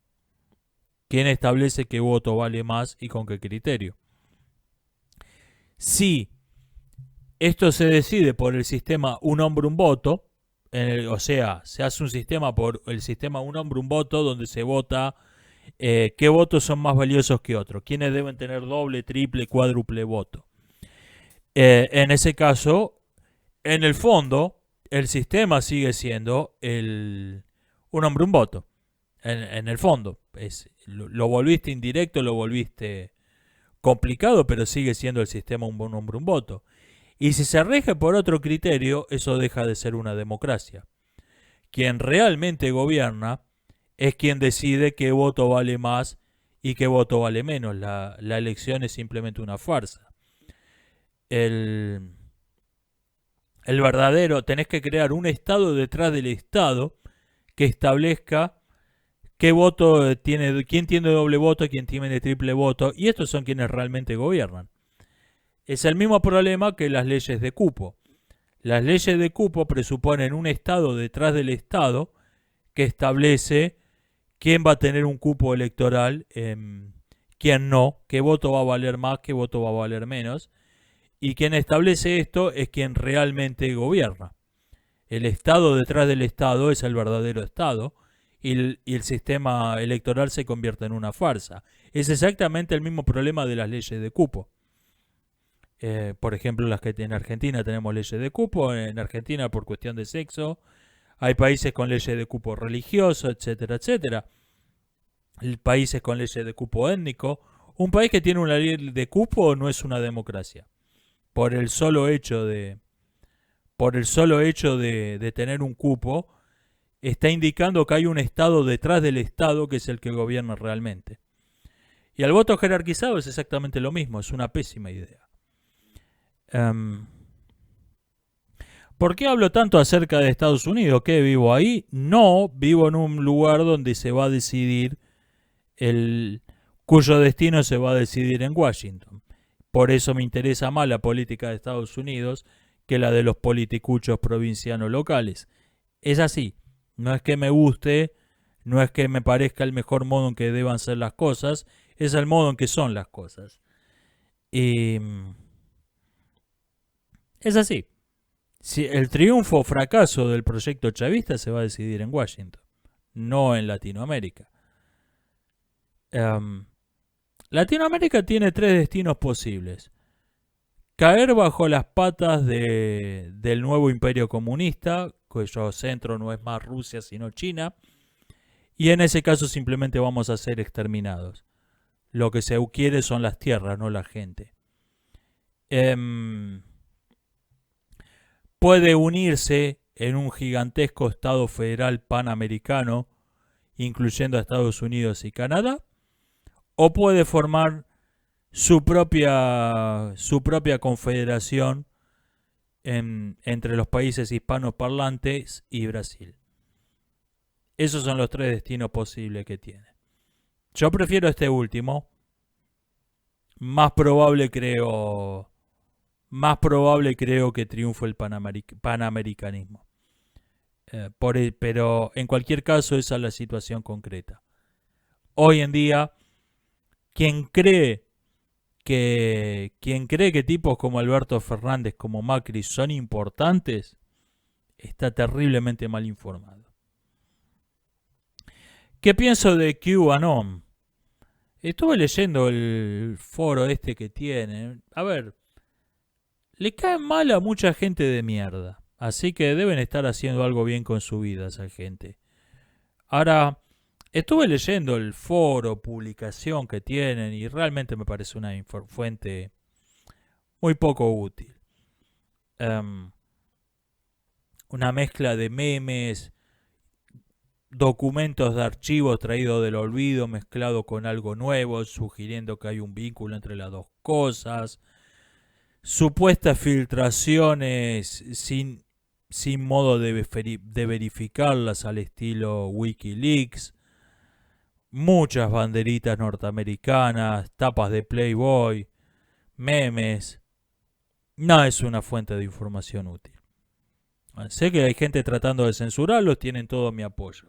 ¿Quién establece qué voto vale más y con qué criterio? Si esto se decide por el sistema un hombre un voto, o sea, se hace un sistema por el sistema un hombre un voto donde se vota qué votos son más valiosos que otros, quiénes deben tener doble, triple, cuádruple voto. En ese caso, en el fondo, el sistema sigue siendo un hombre un voto. En el fondo, lo volviste indirecto, lo volviste complicado, pero sigue siendo el sistema un hombre un voto. Y si se rige por otro criterio, eso deja de ser una democracia. Quien realmente gobierna es quien decide qué voto vale más y qué voto vale menos. La elección es simplemente una farsa. El, el verdadero, tenés que crear un Estado detrás del Estado que establezca qué voto tiene, quién tiene doble voto, quién tiene triple voto, y estos son quienes realmente gobiernan. Es el mismo problema que las leyes de cupo. Las leyes de cupo presuponen un Estado detrás del Estado que establece quién va a tener un cupo electoral, quién no, qué voto va a valer más, qué voto va a valer menos. Y quien establece esto es quien realmente gobierna. El Estado detrás del Estado es el verdadero Estado y el sistema electoral se convierte en una farsa. Es exactamente el mismo problema de las leyes de cupo. Por ejemplo, las que en Argentina tenemos leyes de cupo, en Argentina por cuestión de sexo, hay países con leyes de cupo religioso, etcétera, etcétera. Países con leyes de cupo étnico. Un país que tiene una ley de cupo no es una democracia. Por el solo hecho de tener un cupo, está indicando que hay un Estado detrás del Estado que es el que gobierna realmente. Y el voto jerarquizado es exactamente lo mismo, es una pésima idea. ¿Por qué hablo tanto acerca de Estados Unidos? ¿Qué vivo ahí? No, vivo en un lugar donde se va a decidir, cuyo destino se va a decidir en Washington. Por eso me interesa más la política de Estados Unidos que la de los politicuchos provincianos locales. Es así, no es que me guste, no es que me parezca el mejor modo en que deban ser las cosas, es el modo en que son las cosas. Y es así. Si el triunfo o fracaso del proyecto chavista se va a decidir en Washington, no en Latinoamérica. Latinoamérica tiene tres destinos posibles. Caer bajo las patas del nuevo imperio comunista, cuyo centro no es más Rusia sino China, y en ese caso simplemente vamos a ser exterminados. Lo que se quiere son las tierras, no la gente. Puede unirse en un gigantesco Estado federal panamericano, incluyendo a Estados Unidos y Canadá, o puede formar su propia confederación entre los países hispanoparlantes y Brasil. Esos son los tres destinos posibles que tiene. Yo prefiero este último. Más probable creo que triunfe el panamericanismo. Pero en cualquier caso esa es la situación concreta. Hoy en día, quien cree que tipos como Alberto Fernández, como Macri son importantes, está terriblemente mal informado. ¿Qué pienso de QAnon? Estuve leyendo el foro este que tiene. A ver, le cae mal a mucha gente de mierda. Así que deben estar haciendo algo bien con su vida esa gente. Ahora, estuve leyendo el foro, publicación que tienen y realmente me parece una fuente muy poco útil. Una mezcla de memes, documentos de archivo traídos del olvido mezclado con algo nuevo, sugiriendo que hay un vínculo entre las dos cosas. Supuestas filtraciones sin modo de verificarlas al estilo Wikileaks. Muchas banderitas norteamericanas, tapas de Playboy, memes. No es una fuente de información útil. Sé que hay gente tratando de censurarlos, tienen todo mi apoyo.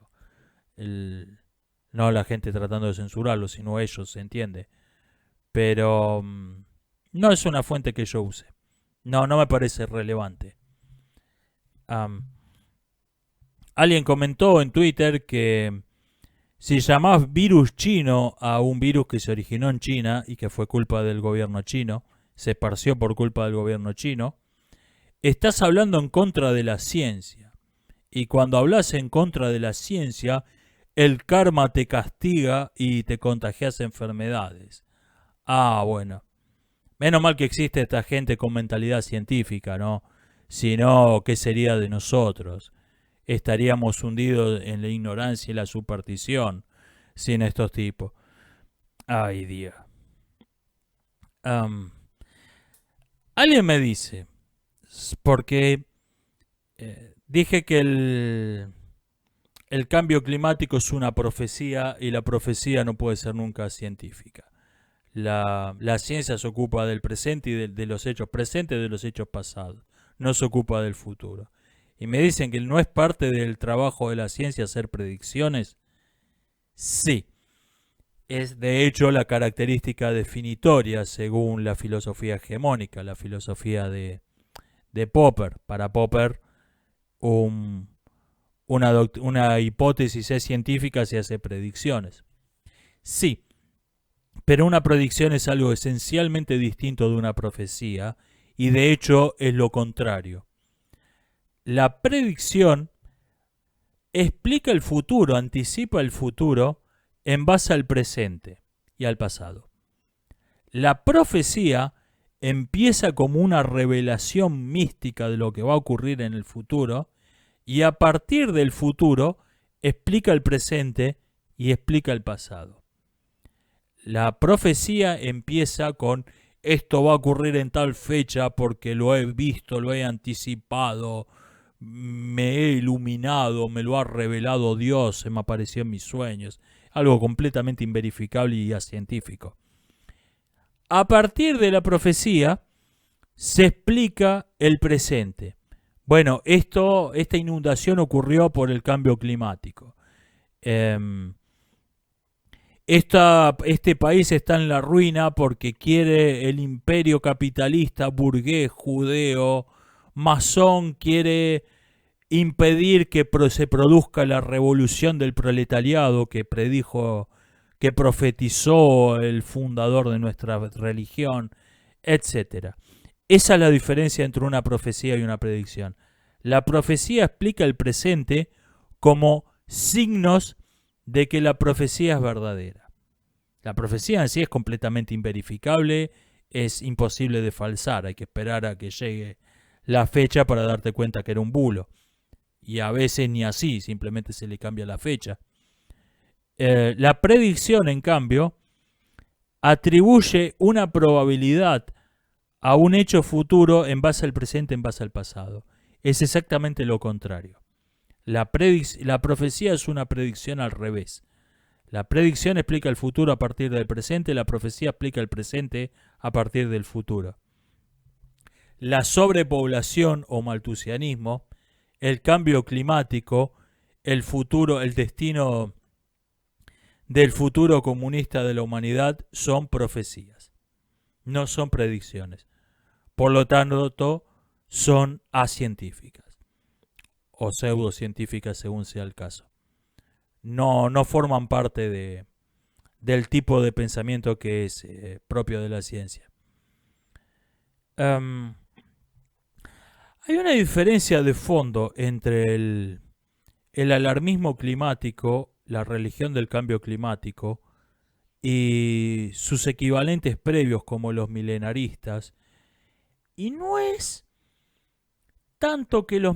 No la gente tratando de censurarlos, sino ellos, se entiende. Pero no es una fuente que yo use. No me parece relevante. Alguien comentó en Twitter que si llamás virus chino a un virus que se originó en China y que fue culpa del gobierno chino, se esparció por culpa del gobierno chino, estás hablando en contra de la ciencia. Y cuando hablas en contra de la ciencia, el karma te castiga y te contagias enfermedades. Bueno. Menos mal que existe esta gente con mentalidad científica, ¿no? Si no, ¿qué sería de nosotros? Estaríamos hundidos en la ignorancia y la superstición sin estos tipos. Ay, Dios. Am, alguien me dice, porque dije que el cambio climático es una profecía y la profecía no puede ser nunca científica. La ciencia se ocupa del presente y de los hechos presentes y de los hechos pasados. No se ocupa del futuro. Y me dicen que no es parte del trabajo de la ciencia hacer predicciones. Sí, es de hecho la característica definitoria según la filosofía hegemónica, la filosofía de Popper. Para Popper, un, una hipótesis es científica si hace predicciones. Sí, pero una predicción es algo esencialmente distinto de una profecía y de hecho es lo contrario. La predicción explica el futuro, anticipa el futuro en base al presente y al pasado. La profecía empieza como una revelación mística de lo que va a ocurrir en el futuro y a partir del futuro explica el presente y explica el pasado. La profecía empieza con esto va a ocurrir en tal fecha porque lo he visto, lo he anticipado, me he iluminado, me lo ha revelado Dios, se me apareció en mis sueños. Algo completamente inverificable y científico. A partir de la profecía se explica el presente. Bueno, esta inundación ocurrió por el cambio climático. Este país está en la ruina porque quiere el imperio capitalista, burgués, judeo, masón, quiere impedir que se produzca la revolución del proletariado que predijo, que profetizó el fundador de nuestra religión, etc. Esa es la diferencia entre una profecía y una predicción. La profecía explica el presente como signos de que la profecía es verdadera. La profecía en sí es completamente inverificable, es imposible de falsar, hay que esperar a que llegue la fecha para darte cuenta que era un bulo. Y a veces ni así, simplemente se le cambia la fecha. La predicción, en cambio, atribuye una probabilidad a un hecho futuro en base al presente, en base al pasado. Es exactamente lo contrario. La profecía es una predicción al revés. La predicción explica el futuro a partir del presente, la profecía explica el presente a partir del futuro. La sobrepoblación o maltusianismo, el cambio climático, el futuro, el destino del futuro comunista de la humanidad son profecías, no son predicciones. Por lo tanto, son acientíficas o pseudocientíficas según sea el caso. No forman parte del tipo de pensamiento que es propio de la ciencia. Hay una diferencia de fondo entre el alarmismo climático, la religión del cambio climático, y sus equivalentes previos como los milenaristas. Y no es tanto que los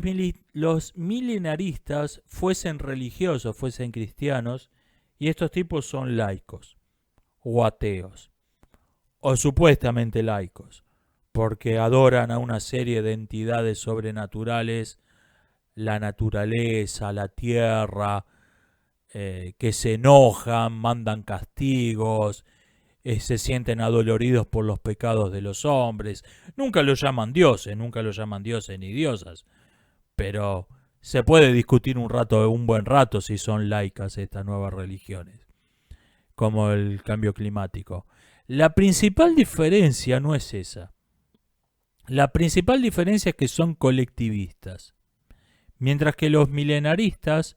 milenaristas fuesen religiosos, fuesen cristianos, y estos tipos son laicos, o ateos, o supuestamente laicos, porque adoran a una serie de entidades sobrenaturales, la naturaleza, la tierra, que se enojan, mandan castigos, se sienten adoloridos por los pecados de los hombres. Nunca lo llaman dioses ni diosas, pero se puede discutir un buen rato si son laicas estas nuevas religiones, como el cambio climático. La principal diferencia no es esa. La principal diferencia es que son colectivistas, mientras que los milenaristas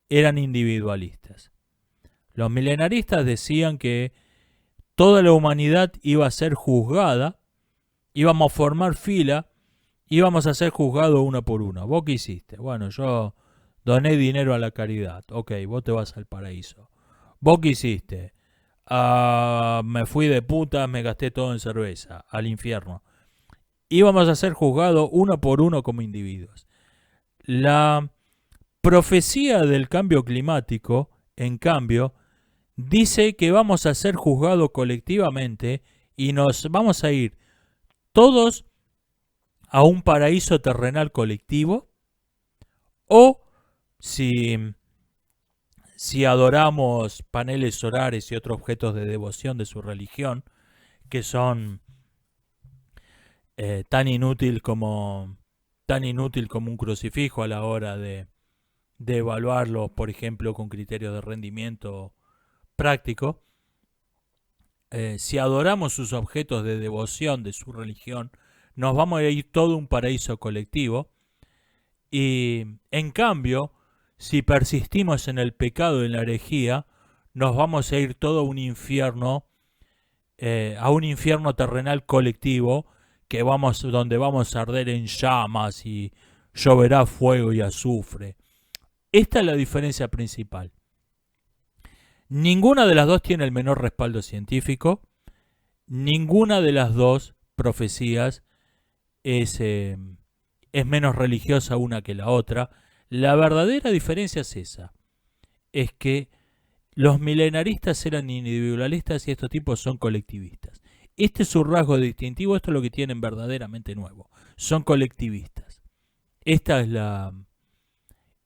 eran individualistas. Los milenaristas decían que toda la humanidad iba a ser juzgada, íbamos a formar fila, íbamos a ser juzgados uno por uno. ¿Vos qué hiciste? Bueno, yo doné dinero a la caridad. Ok, vos te vas al paraíso. ¿Vos qué hiciste? me fui de puta, me gasté todo en cerveza, al infierno. Íbamos a ser juzgados uno por uno como individuos. La profecía del cambio climático, en cambio, dice que vamos a ser juzgados colectivamente y nos vamos a ir todos a un paraíso terrenal colectivo, o si adoramos paneles solares y otros objetos de devoción de su religión, que son tan inútil como un crucifijo a la hora de evaluarlos, por ejemplo, con criterios de rendimiento práctico. Si adoramos sus objetos de devoción de su religión, nos vamos a ir todo un paraíso colectivo. Y en cambio, si persistimos en el pecado y en la herejía, nos vamos a ir todo a un infierno terrenal colectivo, donde vamos a arder en llamas y lloverá fuego y azufre. Esta es la diferencia principal. Ninguna de las dos tiene el menor respaldo científico. Ninguna de las dos profecías es menos religiosa una que la otra. La verdadera diferencia es esa. Es que los milenaristas eran individualistas y estos tipos son colectivistas. Este es su rasgo distintivo, esto es lo que tienen verdaderamente nuevo. Son colectivistas. Esta es la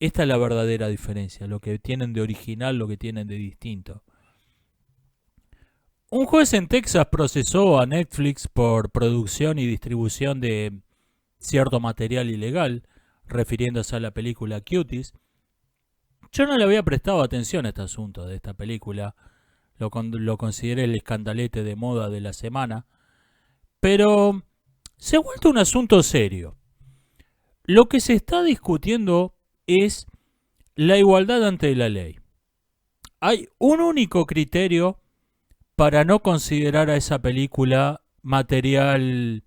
verdadera diferencia, lo que tienen de original, lo que tienen de distinto. Un juez en Texas procesó a Netflix por producción y distribución de cierto material ilegal, refiriéndose a la película Cuties. Yo no le había prestado atención a este asunto de esta película, lo consideré el escandalete de moda de la semana, pero se ha vuelto un asunto serio. Lo que se está discutiendo es la igualdad ante la ley. Hay un único criterio para no considerar a esa película material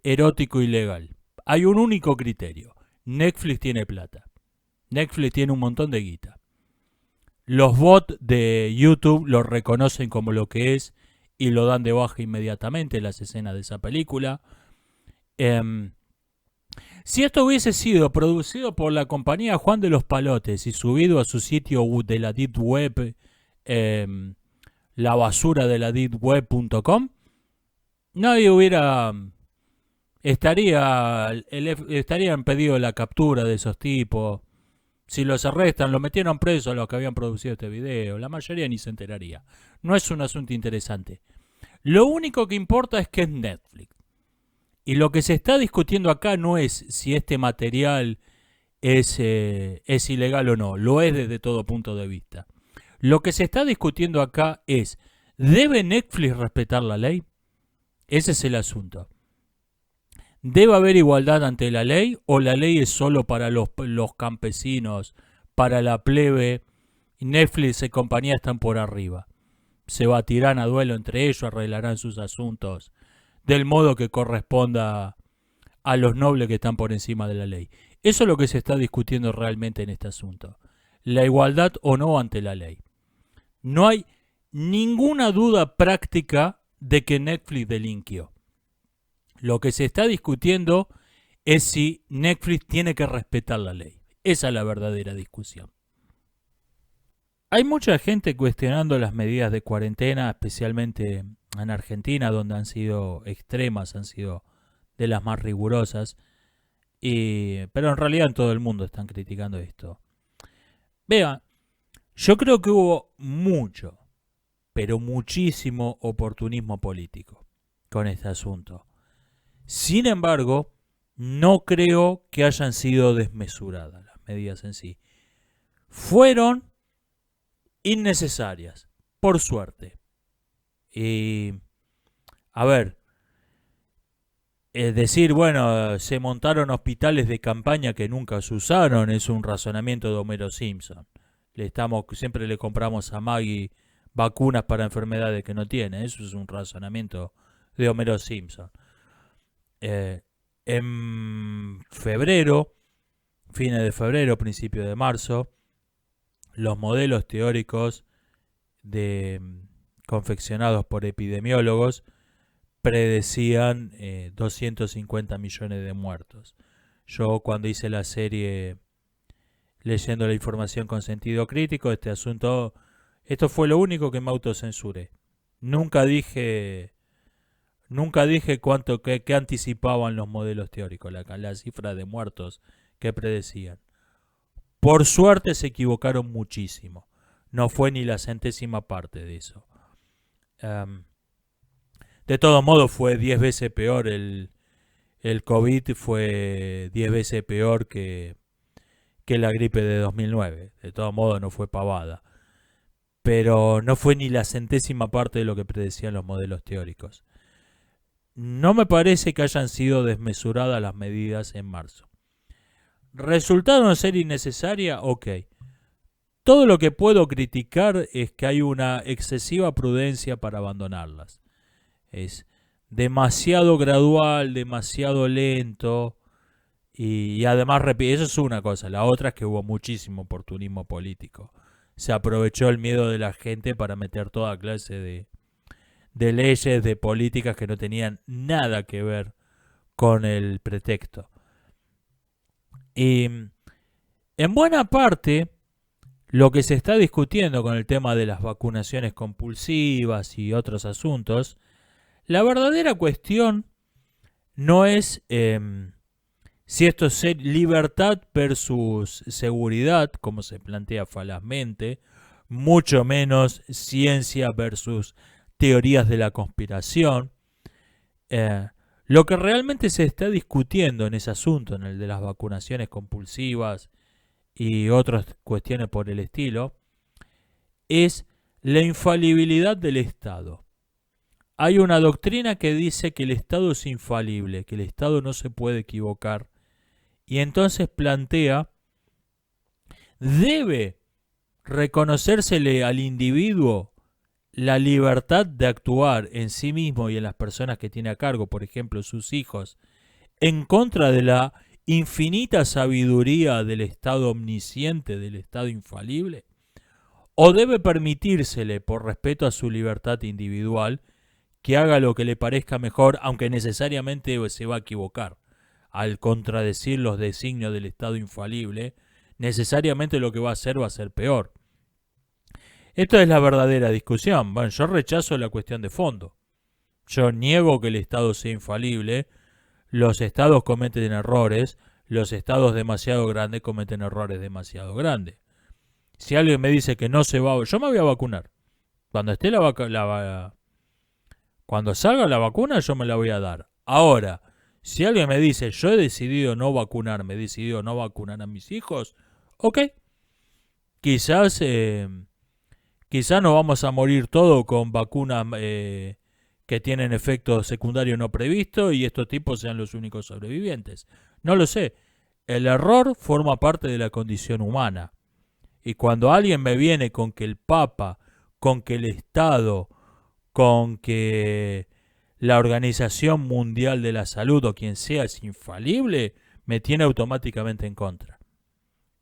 erótico ilegal. Hay un único criterio. Netflix tiene plata. Netflix tiene un montón de guita. Los bots de YouTube lo reconocen como lo que es y lo dan de baja inmediatamente, las escenas de esa película. Si esto hubiese sido producido por la compañía Juan de los Palotes y subido a su sitio de la Deep Web, la basura de la deepweb.com, nadie estarían pedido la captura de esos tipos. Si los arrestan, los metieron presos a los que habían producido este video. La mayoría ni se enteraría. No es un asunto interesante. Lo único que importa es que es Netflix. Y lo que se está discutiendo acá no es si este material es ilegal o no. Lo es desde todo punto de vista. Lo que se está discutiendo acá es, ¿debe Netflix respetar la ley? Ese es el asunto. ¿Debe haber igualdad ante la ley o la ley es solo para los campesinos, para la plebe? Netflix y compañía están por arriba. Se batirán a duelo entre ellos, arreglarán sus asuntos del modo que corresponda a los nobles que están por encima de la ley. Eso es lo que se está discutiendo realmente en este asunto. La igualdad o no ante la ley. No hay ninguna duda práctica de que Netflix delinquió. Lo que se está discutiendo es si Netflix tiene que respetar la ley. Esa es la verdadera discusión. Hay mucha gente cuestionando las medidas de cuarentena, especialmente en Argentina, donde han sido extremas, han sido de las más rigurosas. Pero en realidad en todo el mundo están criticando esto. Vean, yo creo que hubo mucho, pero muchísimo oportunismo político con este asunto. Sin embargo, no creo que hayan sido desmesuradas las medidas en sí. Fueron innecesarias, por suerte. A ver, decir, bueno, se montaron hospitales de campaña que nunca se usaron, es un razonamiento de Homero Simpson. Siempre le compramos a Maggie vacunas para enfermedades que no tiene. Eso es un razonamiento de Homero Simpson. En febrero, fines de febrero, principio de marzo, los modelos teóricos de confeccionados por epidemiólogos predecían 250 millones de muertos. Yo cuando hice la serie leyendo la información con sentido crítico, esto fue lo único que me autocensuré. Nunca dije qué anticipaban los modelos teóricos, la cifra de muertos que predecían. Por suerte se equivocaron muchísimo. No fue ni la centésima parte de eso. De todo modo fue 10 veces peor el COVID, fue 10 veces peor que la gripe de 2009. De todo modo no fue pavada. Pero no fue ni la centésima parte de lo que predecían los modelos teóricos. No me parece que hayan sido desmesuradas las medidas en marzo. ¿Resultaron ser innecesarias? Ok. Todo lo que puedo criticar es que hay una excesiva prudencia para abandonarlas. Es demasiado gradual, demasiado lento. Y además, eso es una cosa. La otra es que hubo muchísimo oportunismo político. Se aprovechó el miedo de la gente para meter toda clase de leyes, de políticas que no tenían nada que ver con el pretexto. Y en buena parte, lo que se está discutiendo con el tema de las vacunaciones compulsivas y otros asuntos, la verdadera cuestión no es si esto es libertad versus seguridad, como se plantea falazmente, mucho menos ciencia versus teorías de la conspiración. Lo que realmente se está discutiendo en ese asunto, en el de las vacunaciones compulsivas y otras cuestiones por el estilo, es la infalibilidad del Estado. Hay una doctrina que dice que el Estado es infalible, que el Estado no se puede equivocar, y entonces plantea, debe reconocérsele al individuo la libertad de actuar en sí mismo y en las personas que tiene a cargo, por ejemplo sus hijos, en contra de la infinita sabiduría del Estado omnisciente, del Estado infalible, o debe permitírsele, por respeto a su libertad individual, que haga lo que le parezca mejor, aunque necesariamente se va a equivocar. Al contradecir los designios del Estado infalible, necesariamente lo que va a ser peor. Esta es la verdadera discusión. Bueno, yo rechazo la cuestión de fondo. Yo niego que el Estado sea infalible. Los Estados cometen errores. Los Estados demasiado grandes cometen errores demasiado grandes. Si alguien me dice que no se va, yo me voy a vacunar. Cuando esté cuando salga la vacuna, yo me la voy a dar. Ahora, si alguien me dice, yo he decidido no vacunarme, he decidido no vacunar a mis hijos, ok. Quizás no vamos a morir todos con vacunas que tienen efectos secundarios no previstos y estos tipos sean los únicos sobrevivientes. No lo sé. El error forma parte de la condición humana. Y cuando alguien me viene con que el Papa, con que el Estado, con que la Organización Mundial de la Salud o quien sea es infalible, me tiene automáticamente en contra.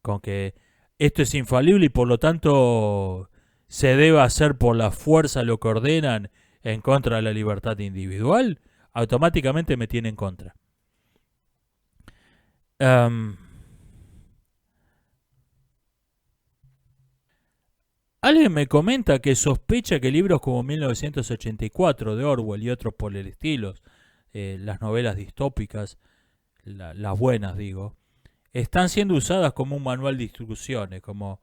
Con que esto es infalible y por lo tanto se debe hacer por la fuerza lo que ordenan en contra de la libertad individual, automáticamente me tiene en contra. Alguien me comenta que sospecha que libros como 1984 de Orwell y otros por el estilo, las novelas distópicas, las buenas digo, están siendo usadas como un manual de instrucciones, como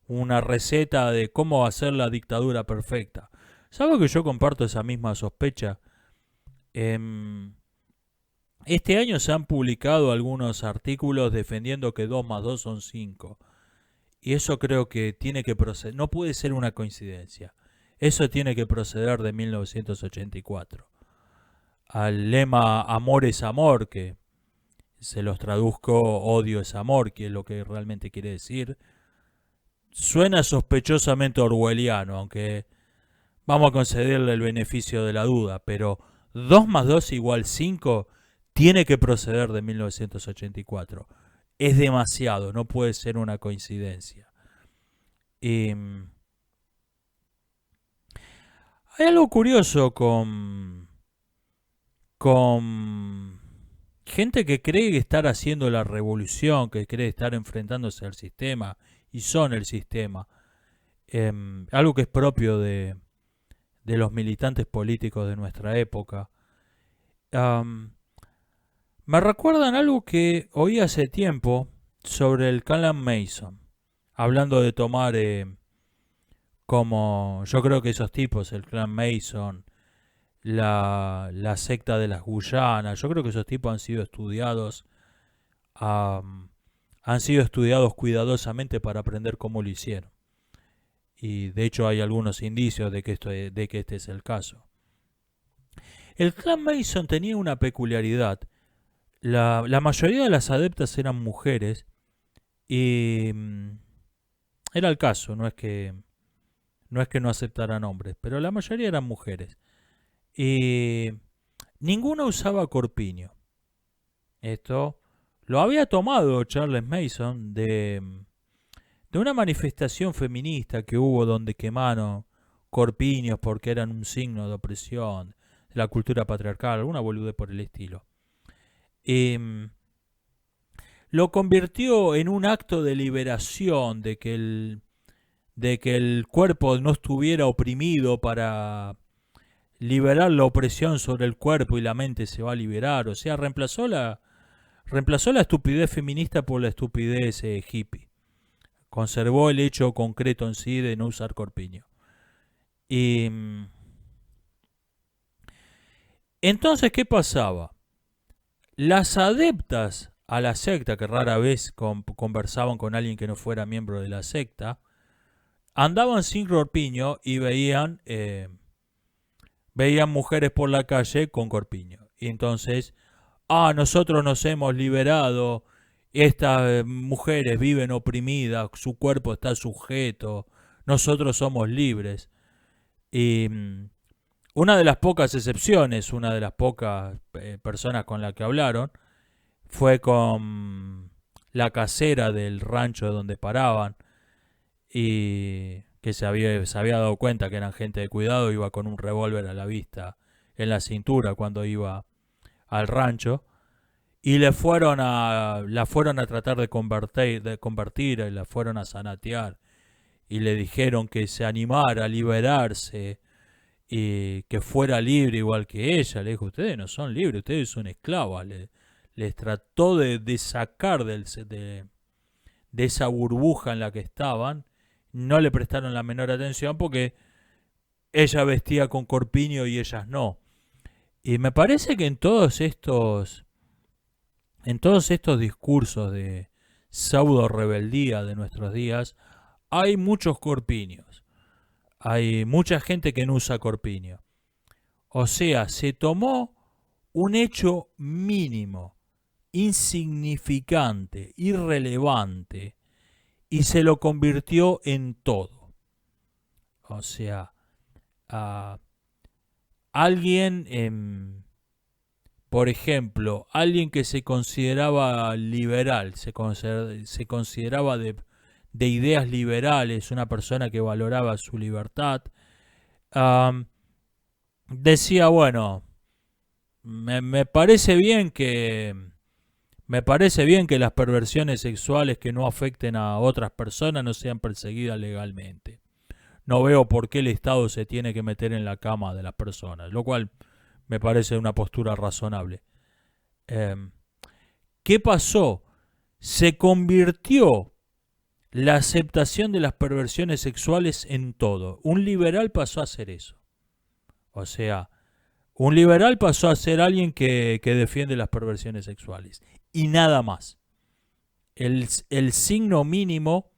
una receta de cómo hacer la dictadura perfecta. ¿Sabe que yo comparto esa misma sospecha? Este año se han publicado algunos artículos defendiendo que 2 más 2 son 5. Y eso creo que tiene que proceder, no puede ser una coincidencia. Eso tiene que proceder de 1984. Al lema amor es amor, que se los traduzco odio es amor, que es lo que realmente quiere decir, suena sospechosamente orwelliano, aunque vamos a concederle el beneficio de la duda, pero 2 más 2 igual 5 tiene que proceder de 1984. Es demasiado, no puede ser una coincidencia. Hay algo curioso con gente que cree estar haciendo la revolución, que cree estar enfrentándose al sistema y son el sistema. Algo que es propio de los militantes políticos de nuestra época. Am, Me recuerdan algo que oí hace tiempo sobre el Clan Mason, hablando de tomar como, yo creo que esos tipos, el Clan Mason, la secta de las Guyanas, yo creo que esos tipos am, han sido estudiados cuidadosamente para aprender cómo lo hicieron. Y de hecho hay algunos indicios de que este es el caso. El Clan Mason tenía una peculiaridad. La mayoría de las adeptas eran mujeres y era el caso, no es que no aceptaran hombres, pero la mayoría eran mujeres. Y ninguna usaba corpiño. Esto lo había tomado Charles Mason de una manifestación feminista que hubo donde quemaron corpiños porque eran un signo de opresión de la cultura patriarcal, alguna boludez por el estilo. Eh, lo convirtió en un acto de liberación, de que el cuerpo no estuviera oprimido para liberar la opresión sobre el cuerpo y la mente se va a liberar. O sea, reemplazó la estupidez feminista por la estupidez hippie. Conservó el hecho concreto en sí de no usar corpiño. Y entonces, ¿qué pasaba? Las adeptas a la secta, que rara vez conversaban con alguien que no fuera miembro de la secta, andaban sin corpiño y veían mujeres por la calle con corpiño. Y entonces, nosotros nos hemos liberado, estas mujeres viven oprimidas, su cuerpo está sujeto, nosotros somos libres. Y una de las pocas excepciones, una de las pocas personas con las que hablaron, fue con la casera del rancho donde paraban y que se había dado cuenta que eran gente de cuidado, iba con un revólver a la vista en la cintura cuando iba al rancho y la fueron a tratar de convertir y la fueron a sanatear y le dijeron que se animara a liberarse y que fuera libre igual que ella. Le dijo, ustedes no son libres, ustedes son esclavas. Les trató de sacar de esa burbuja en la que estaban. No le prestaron la menor atención porque ella vestía con corpiño y ellas no. Y me parece que en todos estos discursos de pseudo rebeldía de nuestros días, hay muchos corpiños. Hay mucha gente que no usa corpiño. O sea, se tomó un hecho mínimo, insignificante, irrelevante, y se lo convirtió en todo. O sea, a alguien, por ejemplo, alguien que se consideraba liberal, se consideraba de ideas liberales, una persona que valoraba su libertad, um, decía, bueno, me parece bien que me parece bien que las perversiones sexuales que no afecten a otras personas no sean perseguidas legalmente. No veo por qué el Estado se tiene que meter en la cama de las personas, lo cual me parece una postura razonable. Eh, ¿Qué pasó? Se convirtió la aceptación de las perversiones sexuales en todo. Un liberal pasó a hacer eso. O sea, un liberal pasó a ser alguien que defiende las perversiones sexuales. Y nada más. El signo mínimo,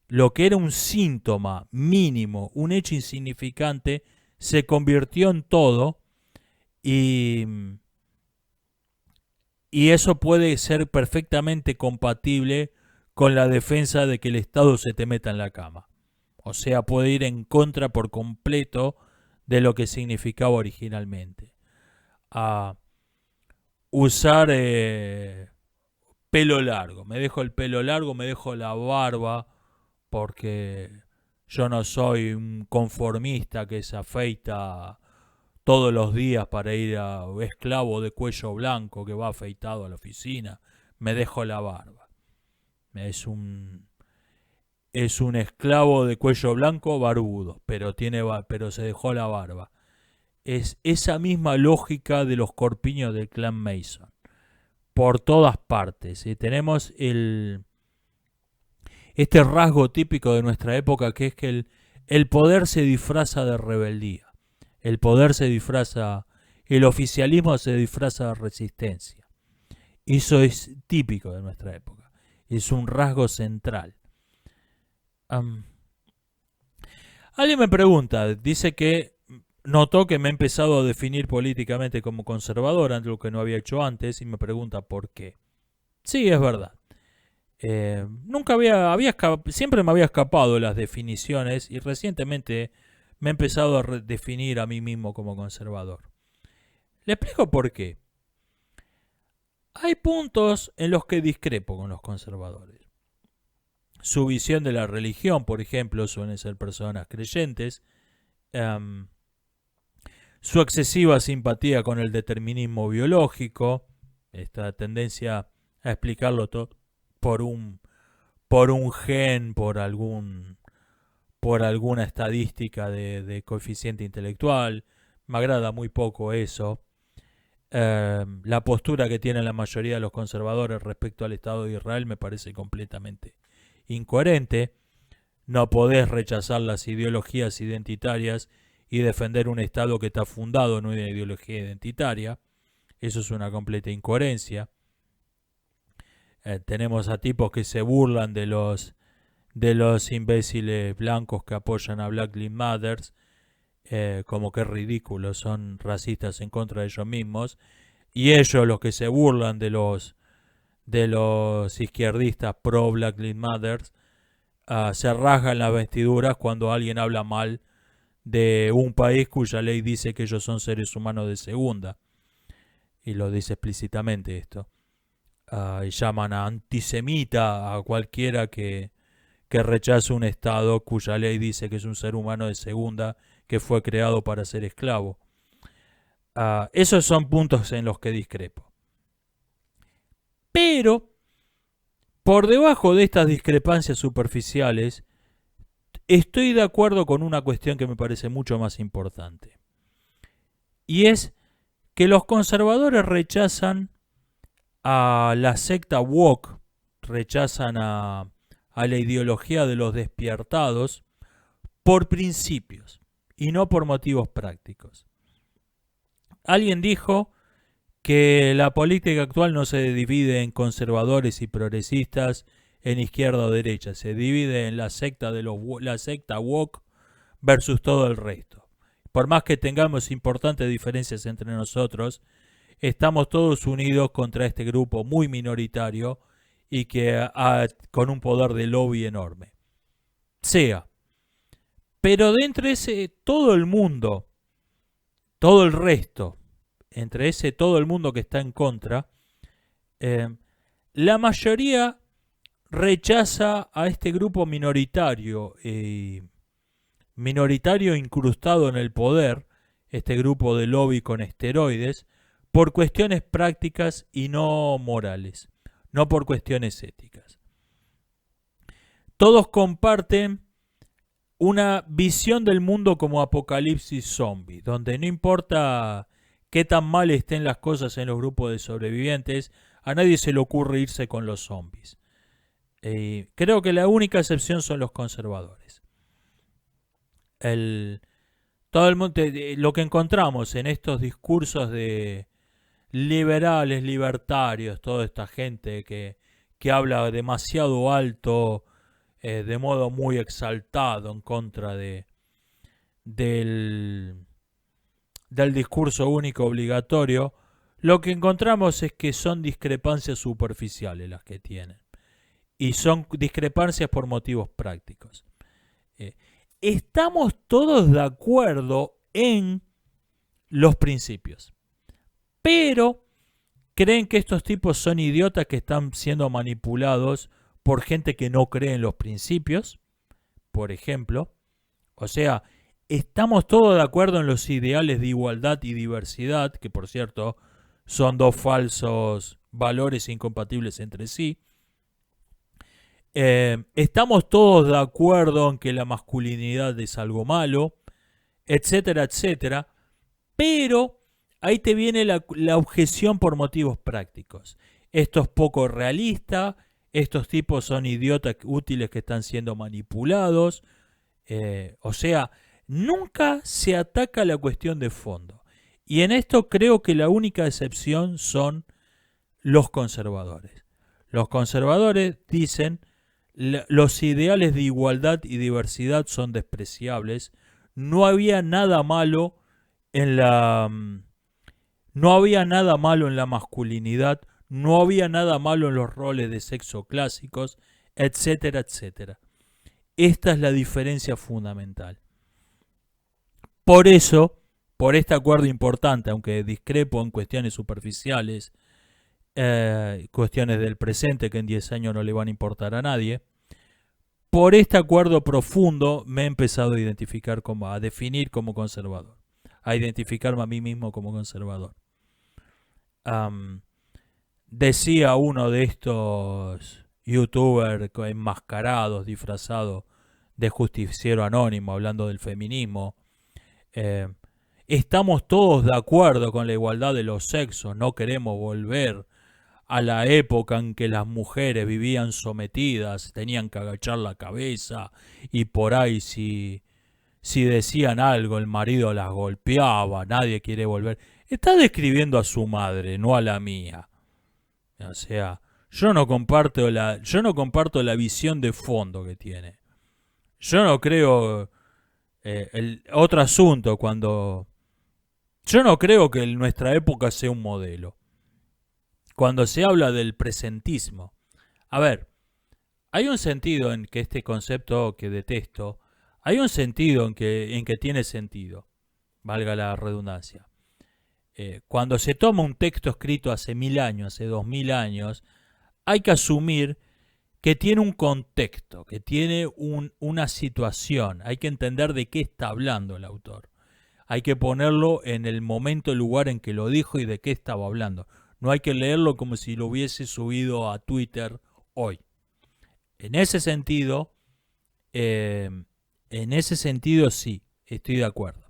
lo que era un síntoma mínimo, un hecho insignificante, se convirtió en todo y, y eso puede ser perfectamente compatible con la defensa de que el Estado se te meta en la cama. O sea, puede ir en contra por completo de lo que significaba originalmente. A usar pelo largo. Me dejo el pelo largo, me dejo la barba, porque yo no soy un conformista que se afeita todos los días para ir a esclavo de cuello blanco que va afeitado a la oficina, me dejo la barba. Es un esclavo de cuello blanco barbudo, pero se dejó la barba. Es esa misma lógica de los corpiños del clan Mason. Por todas partes. Tenemos este rasgo típico de nuestra época, que es que el poder se disfraza de rebeldía. El poder se disfraza, el oficialismo se disfraza de resistencia. Eso es típico de nuestra época. Es un rasgo central. Alguien me pregunta, dice que notó que me he empezado a definir políticamente como conservador, algo que no había hecho antes, y me pregunta por qué. Sí, es verdad. Siempre me había escapado de las definiciones y recientemente me he empezado a definir a mí mismo como conservador. Le explico por qué. Hay puntos en los que discrepo con los conservadores. Su visión de la religión, por ejemplo, suelen ser personas creyentes. Su excesiva simpatía con el determinismo biológico, esta tendencia a explicarlo todo por un gen, por alguna estadística de coeficiente intelectual. Me agrada muy poco eso. La postura que tienen la mayoría de los conservadores respecto al Estado de Israel me parece completamente incoherente. No podés rechazar las ideologías identitarias y defender un Estado que está fundado en una ideología identitaria. Eso es una completa incoherencia. Tenemos a tipos que se burlan de los imbéciles blancos que apoyan a Black Lives Matter, como que ridículos, son racistas en contra de ellos mismos, y ellos, los que se burlan de los izquierdistas pro Black Lives Matter, se rasgan las vestiduras cuando alguien habla mal de un país cuya ley dice que ellos son seres humanos de segunda, y lo dice explícitamente esto. Y llaman a antisemita a cualquiera que rechace un Estado cuya ley dice que es un ser humano de segunda que fue creado para ser esclavo. Esos son puntos en los que discrepo. Pero, por debajo de estas discrepancias superficiales, estoy de acuerdo con una cuestión que me parece mucho más importante. Y es que los conservadores rechazan a la secta woke, rechazan a la ideología de los despiertados por principios y no por motivos prácticos. Alguien dijo que la política actual no se divide en conservadores y progresistas, en izquierda o derecha, se divide en la secta woke versus todo el resto. Por más que tengamos importantes diferencias entre nosotros, estamos todos unidos contra este grupo muy minoritario y que con un poder de lobby enorme. Pero de entre ese todo el mundo, todo el resto, entre ese todo el mundo que está en contra, la mayoría rechaza a este grupo minoritario incrustado en el poder, este grupo de lobby con esteroides, por cuestiones prácticas y no morales, no por cuestiones éticas. Todos comparten una visión del mundo como apocalipsis zombie, donde no importa qué tan mal estén las cosas en los grupos de sobrevivientes, a nadie se le ocurre irse con los zombies. Creo que la única excepción son los conservadores. Todo el mundo, lo que encontramos en estos discursos de liberales, libertarios, toda esta gente que habla demasiado alto, de modo muy exaltado en contra del discurso único obligatorio, lo que encontramos es que son discrepancias superficiales las que tienen. Y son discrepancias por motivos prácticos. Estamos todos de acuerdo en los principios. Pero creen que estos tipos son idiotas que están siendo manipulados por gente que no cree en los principios, por ejemplo. O sea, estamos todos de acuerdo en los ideales de igualdad y diversidad, que por cierto son dos falsos valores incompatibles entre sí. Estamos todos de acuerdo en que la masculinidad es algo malo, etcétera, etcétera. Pero ahí te viene la objeción por motivos prácticos. Esto es poco realista, estos tipos son idiotas útiles que están siendo manipulados. O sea, nunca se ataca la cuestión de fondo. Y en esto creo que la única excepción son los conservadores. Los conservadores dicen los ideales de igualdad y diversidad son despreciables. No había nada malo en la no había nada malo en la masculinidad, no había nada malo en los roles de sexo clásicos, etcétera, etcétera. Esta es la diferencia fundamental. Por eso, por este acuerdo importante, aunque discrepo en cuestiones superficiales, cuestiones del presente que en 10 años no le van a importar a nadie, por este acuerdo profundo me he empezado a identificar a definir como conservador, a identificarme a mí mismo como conservador. Decía uno de estos youtubers enmascarados, disfrazados de justiciero anónimo, hablando del feminismo, estamos todos de acuerdo con la igualdad de los sexos, no queremos volver a la época en que las mujeres vivían sometidas, tenían que agachar la cabeza y por ahí si decían algo el marido las golpeaba, nadie quiere volver. Está describiendo a su madre, no a la mía. O sea, yo no comparto la visión de fondo que tiene. Yo no creo otro asunto yo no creo que en nuestra época sea un modelo. Cuando se habla del presentismo, a ver, hay un sentido en que este concepto que detesto, hay un sentido en que tiene sentido, valga la redundancia. Cuando se toma un texto escrito hace 1000 años, hace 2000 años, hay que asumir que tiene un contexto, que tiene una situación, hay que entender de qué está hablando el autor. Hay que ponerlo en el momento, el lugar en que lo dijo y de qué estaba hablando. No hay que leerlo como si lo hubiese subido a Twitter hoy. En ese sentido sí, estoy de acuerdo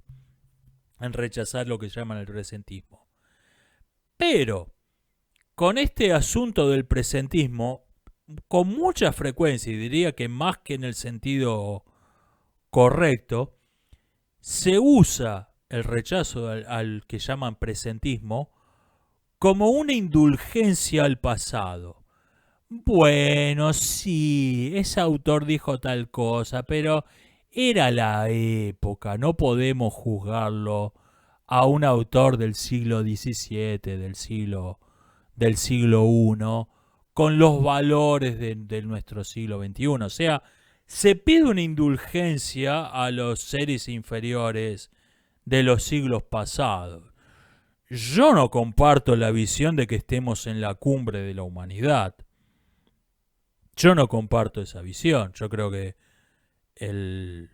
en rechazar lo que llaman el presentismo. Pero con este asunto del presentismo, con mucha frecuencia, y diría que más que en el sentido correcto, se usa el rechazo al que llaman presentismo como una indulgencia al pasado. Bueno, sí, ese autor dijo tal cosa, pero era la época, no podemos juzgarlo a un autor del siglo XVII, del siglo I, con los valores de nuestro siglo XXI. O sea, se pide una indulgencia a los seres inferiores de los siglos pasados. Yo no comparto la visión de que estemos en la cumbre de la humanidad. Yo no comparto esa visión. Yo creo que del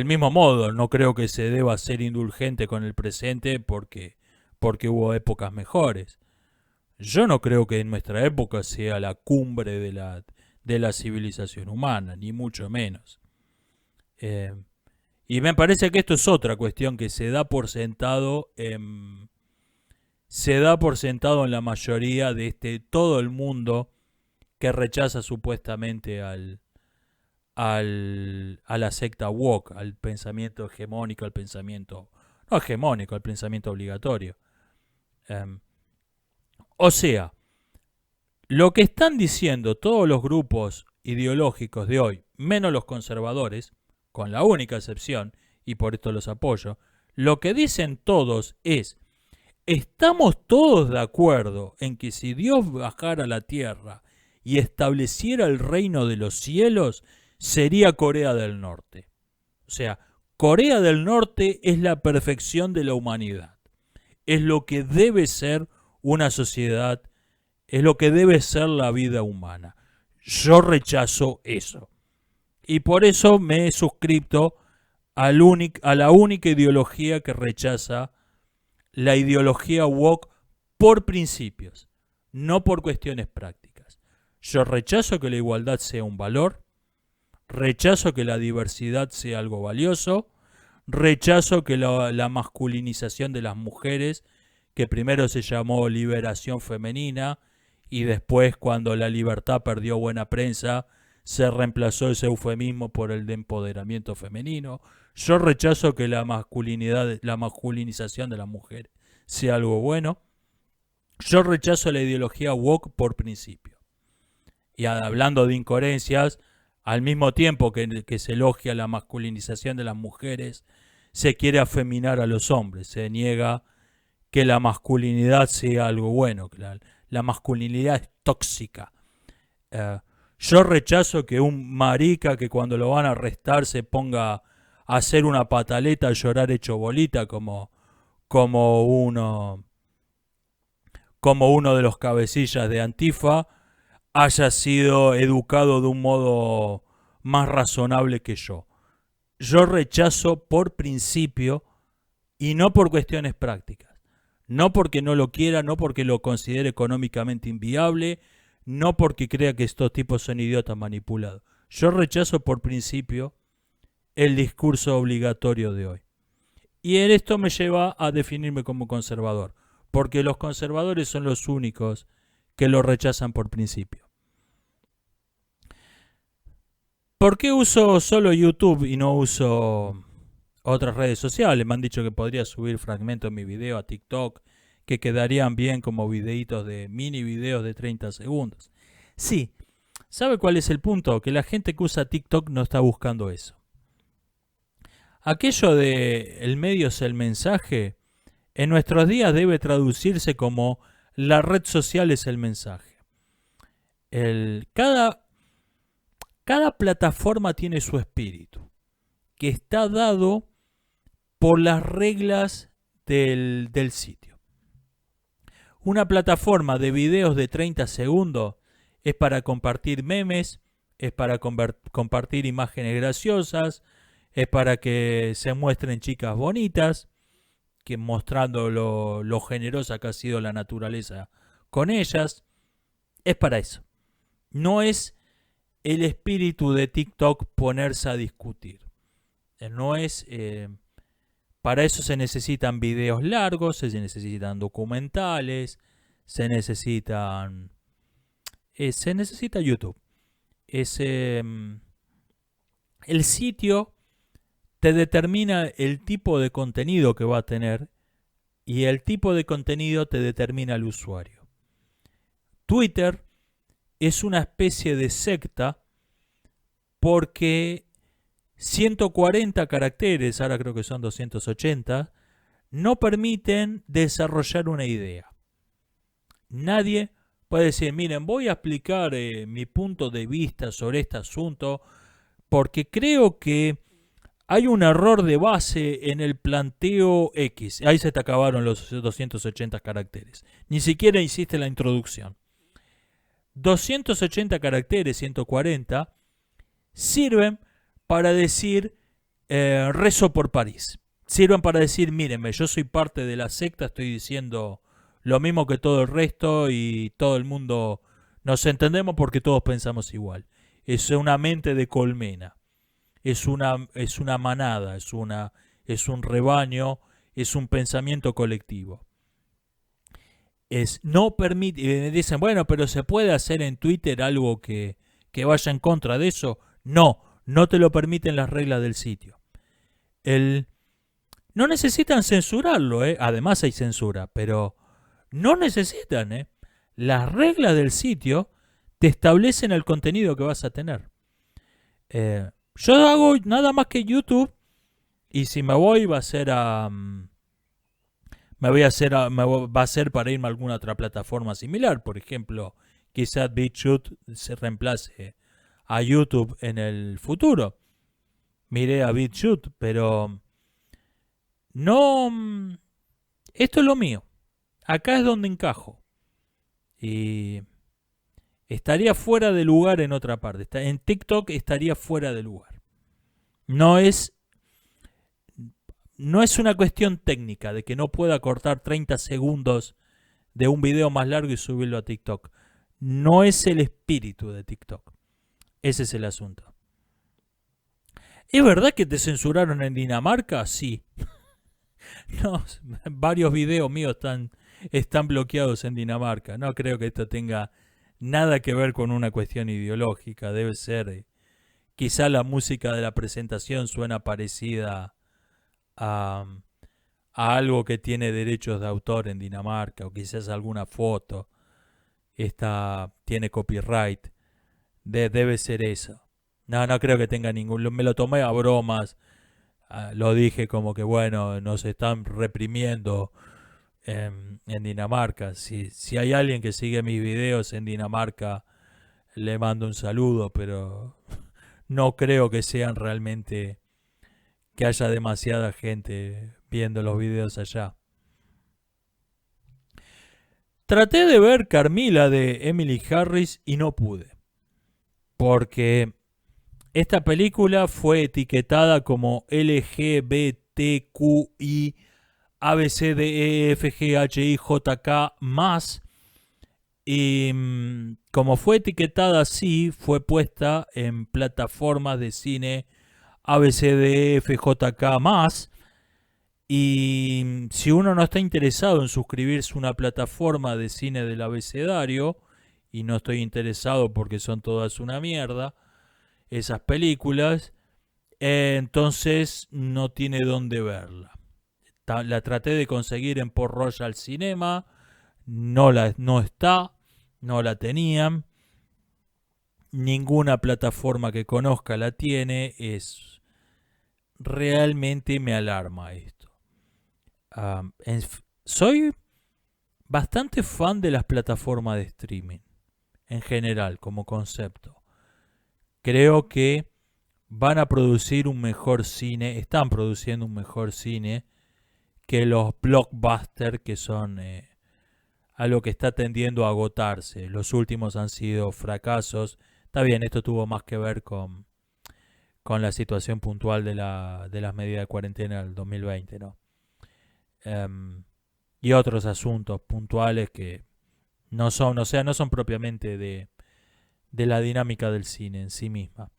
mismo modo, no creo que se deba ser indulgente con el presente porque hubo épocas mejores. Yo no creo que en nuestra época sea la cumbre de la civilización humana, ni mucho menos. Y me parece que esto es otra cuestión que se da por sentado en la mayoría de todo el mundo que rechaza supuestamente a la secta woke, al pensamiento hegemónico, al pensamiento no hegemónico, al pensamiento obligatorio. O sea, lo que están diciendo todos los grupos ideológicos de hoy, menos los conservadores, con la única excepción, y por esto los apoyo, lo que dicen todos es: estamos todos de acuerdo en que si Dios bajara a la tierra y estableciera el reino de los cielos, sería Corea del Norte. O sea, Corea del Norte es la perfección de la humanidad. Es lo que debe ser una sociedad, es lo que debe ser la vida humana. Yo rechazo eso. Y por eso me he suscrito a la única ideología que rechaza la ideología woke por principios, no por cuestiones prácticas. Yo rechazo que la igualdad sea un valor, rechazo que la diversidad sea algo valioso, rechazo que la masculinización de las mujeres, que primero se llamó liberación femenina y después, cuando la libertad perdió buena prensa, se reemplazó ese eufemismo por el de empoderamiento femenino. Yo rechazo que la masculinización de las mujeres sea algo bueno. Yo rechazo la ideología woke por principio. Y hablando de incoherencias, al mismo tiempo que se elogia la masculinización de las mujeres, se quiere afeminar a los hombres. Se niega que la masculinidad sea algo bueno, que la masculinidad es tóxica. Yo rechazo que un marica que cuando lo van a arrestar se ponga a hacer una pataleta, a llorar hecho bolita como uno de los cabecillas de Antifa, haya sido educado de un modo más razonable que yo. Yo rechazo por principio y no por cuestiones prácticas. No porque no lo quiera, no porque lo considere económicamente inviable, no porque crea que estos tipos son idiotas manipulados. Yo rechazo por principio el discurso obligatorio de hoy. Y en esto me lleva a definirme como conservador, porque los conservadores son los únicos que lo rechazan por principio. ¿Por qué uso solo YouTube y no uso otras redes sociales? Me han dicho que podría subir fragmentos de mi video a TikTok, que quedarían bien como videitos de mini videos de 30 segundos. Sí, ¿sabe cuál es el punto? Que la gente que usa TikTok no está buscando eso. Aquello de el medio es el mensaje, en nuestros días debe traducirse como la red social es el mensaje. Cada plataforma tiene su espíritu, que está dado por las reglas del sitio. Una plataforma de videos de 30 segundos es para compartir memes, es para compartir imágenes graciosas, es para que se muestren chicas bonitas, que mostrando lo generosa que ha sido la naturaleza con ellas. Es para eso. No es el espíritu de TikTok ponerse a discutir. No es... para eso se necesitan videos largos, se necesitan documentales, se necesita YouTube. El sitio te determina el tipo de contenido que va a tener y el tipo de contenido te determina el usuario. Twitter es una especie de secta porque 140 caracteres, ahora creo que son 280, no permiten desarrollar una idea. Nadie puede decir, miren, voy a explicar mi punto de vista sobre este asunto porque creo que hay un error de base en el planteo X. Ahí se te acabaron los 280 caracteres. Ni siquiera hiciste la introducción. 280 caracteres, 140, sirven para decir rezo por París. Sirven para decir, mírenme, yo soy parte de la secta, estoy diciendo lo mismo que todo el resto y todo el mundo nos entendemos porque todos pensamos igual. Es una mente de colmena. Es una manada, es un rebaño, es un pensamiento colectivo. No permite, dicen, bueno, pero ¿se puede hacer en Twitter algo que vaya en contra de eso? No te lo permiten las reglas del sitio. No necesitan censurarlo, además hay censura, pero no necesitan. Las reglas del sitio te establecen el contenido que vas a tener. Yo hago nada más que YouTube y si me voy va a ser va a ser para irme a alguna otra plataforma similar. Por ejemplo, quizás BitChute se reemplace a YouTube en el futuro. Miré a BitChute, pero no. Esto es lo mío. Acá es donde encajo. Y estaría fuera de lugar en otra parte. En TikTok estaría fuera de lugar. No es no es una cuestión técnica de que no pueda cortar 30 segundos de un video más largo y subirlo a TikTok. No es el espíritu de TikTok. Ese es el asunto. ¿Es verdad que te censuraron en Dinamarca? Sí. No, varios videos míos están bloqueados en Dinamarca. No creo que esto tenga nada que ver con una cuestión ideológica. Debe ser, quizá la música de la presentación suena parecida a, a algo que tiene derechos de autor en Dinamarca, o quizás alguna foto tiene copyright. Debe ser eso. No, no creo que tenga ningún... Me lo tomé a bromas. Lo dije como que, bueno, nos están reprimiendo en Dinamarca. Si hay alguien que sigue mis videos en Dinamarca, le mando un saludo, pero no creo que sean realmente... que haya demasiada gente viendo los videos allá. Traté de ver Carmila de Emily Harris y no pude. Porque esta película fue etiquetada como LGBTQI ABCDEFGHIJK más. Y como fue etiquetada así, fue puesta en plataformas de cine ABCDEFJK más. Y si uno no está interesado en suscribirse a una plataforma de cine del abecedario, y no estoy interesado porque son todas una mierda, esas películas, entonces no tiene dónde verla. La traté de conseguir en Port Royal Cinema, no está, no la tenían. Ninguna plataforma que conozca la tiene. Realmente me alarma esto. Soy bastante fan de las plataformas de streaming en general como concepto. Creo que van a producir un mejor cine, están produciendo un mejor cine que los blockbusters, que son a lo que está tendiendo a agotarse. Los últimos han sido fracasos. Está bien, esto tuvo más que ver con la situación puntual de las medidas de cuarentena del 2020, ¿no? Y otros asuntos puntuales que no son, o sea, no son propiamente de la dinámica del cine en sí misma.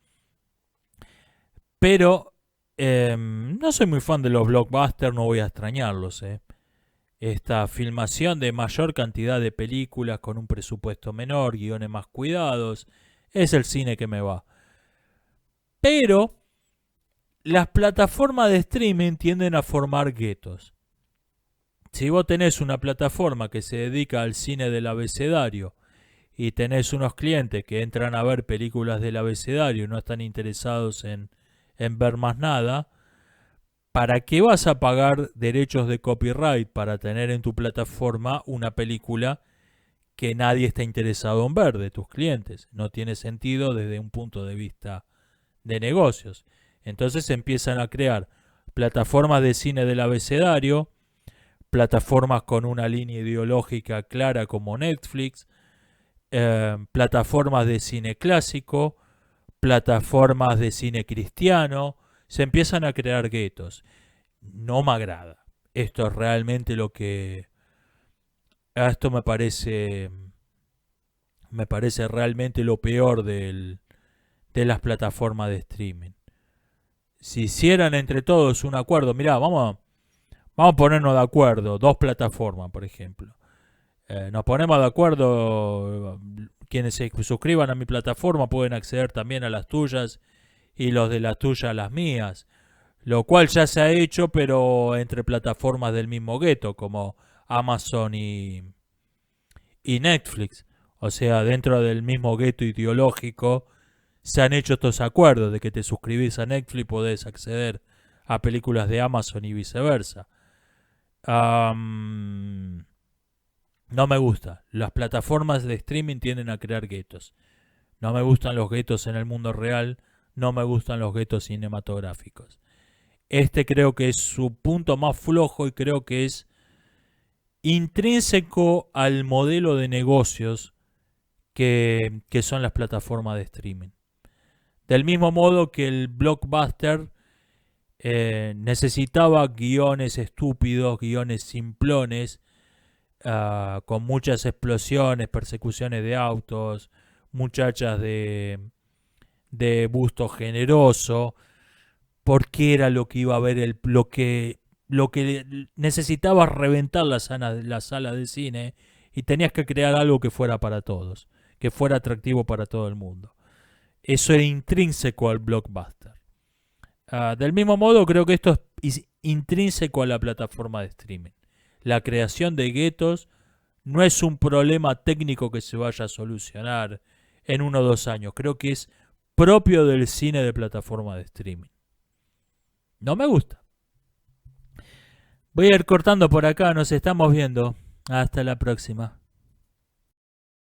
Pero no soy muy fan de los blockbusters, no voy a extrañarlos. Esta filmación de mayor cantidad de películas con un presupuesto menor, guiones más cuidados, es el cine que me va. Pero las plataformas de streaming tienden a formar guetos. Si vos tenés una plataforma que se dedica al cine del abecedario y tenés unos clientes que entran a ver películas del abecedario y no están interesados en ver más nada, ¿para qué vas a pagar derechos de copyright para tener en tu plataforma una película que nadie está interesado en ver de tus clientes? No tiene sentido desde un punto de vista de negocios. Entonces empiezan a crear plataformas de cine del abecedario, plataformas con una línea ideológica clara como Netflix, plataformas de cine clásico, plataformas de cine cristiano. Se empiezan a crear guetos. No me agrada. Esto es realmente lo que... Esto me parece realmente lo peor de las plataformas de streaming. Si hicieran entre todos un acuerdo, mirá, vamos a ponernos de acuerdo, dos plataformas, por ejemplo. Nos ponemos de acuerdo, quienes se suscriban a mi plataforma pueden acceder también a las tuyas y los de las tuyas a las mías. Lo cual ya se ha hecho, pero entre plataformas del mismo gueto, como Amazon y Netflix. O sea, dentro del mismo gueto ideológico se han hecho estos acuerdos de que te suscribís a Netflix y podés acceder a películas de Amazon y viceversa. No me gusta. Las plataformas de streaming tienden a crear guetos. No me gustan los guetos en el mundo real. No me gustan los guetos cinematográficos. Este creo que es su punto más flojo y creo que es intrínseco al modelo de negocios que son las plataformas de streaming. Del mismo modo que el blockbuster Necesitaba guiones estúpidos, guiones simplones, con muchas explosiones, persecuciones de autos, muchachas de busto generoso, porque era lo que iba a ver, lo que necesitabas reventar la sala de cine y tenías que crear algo que fuera para todos, que fuera atractivo para todo el mundo. Eso era intrínseco al blockbuster. Del mismo modo, creo que esto es intrínseco a la plataforma de streaming. La creación de guetos no es un problema técnico que se vaya a solucionar en 1 o 2 años. Creo que es propio del cine de plataforma de streaming. No me gusta. Voy a ir cortando por acá, nos estamos viendo. Hasta la próxima.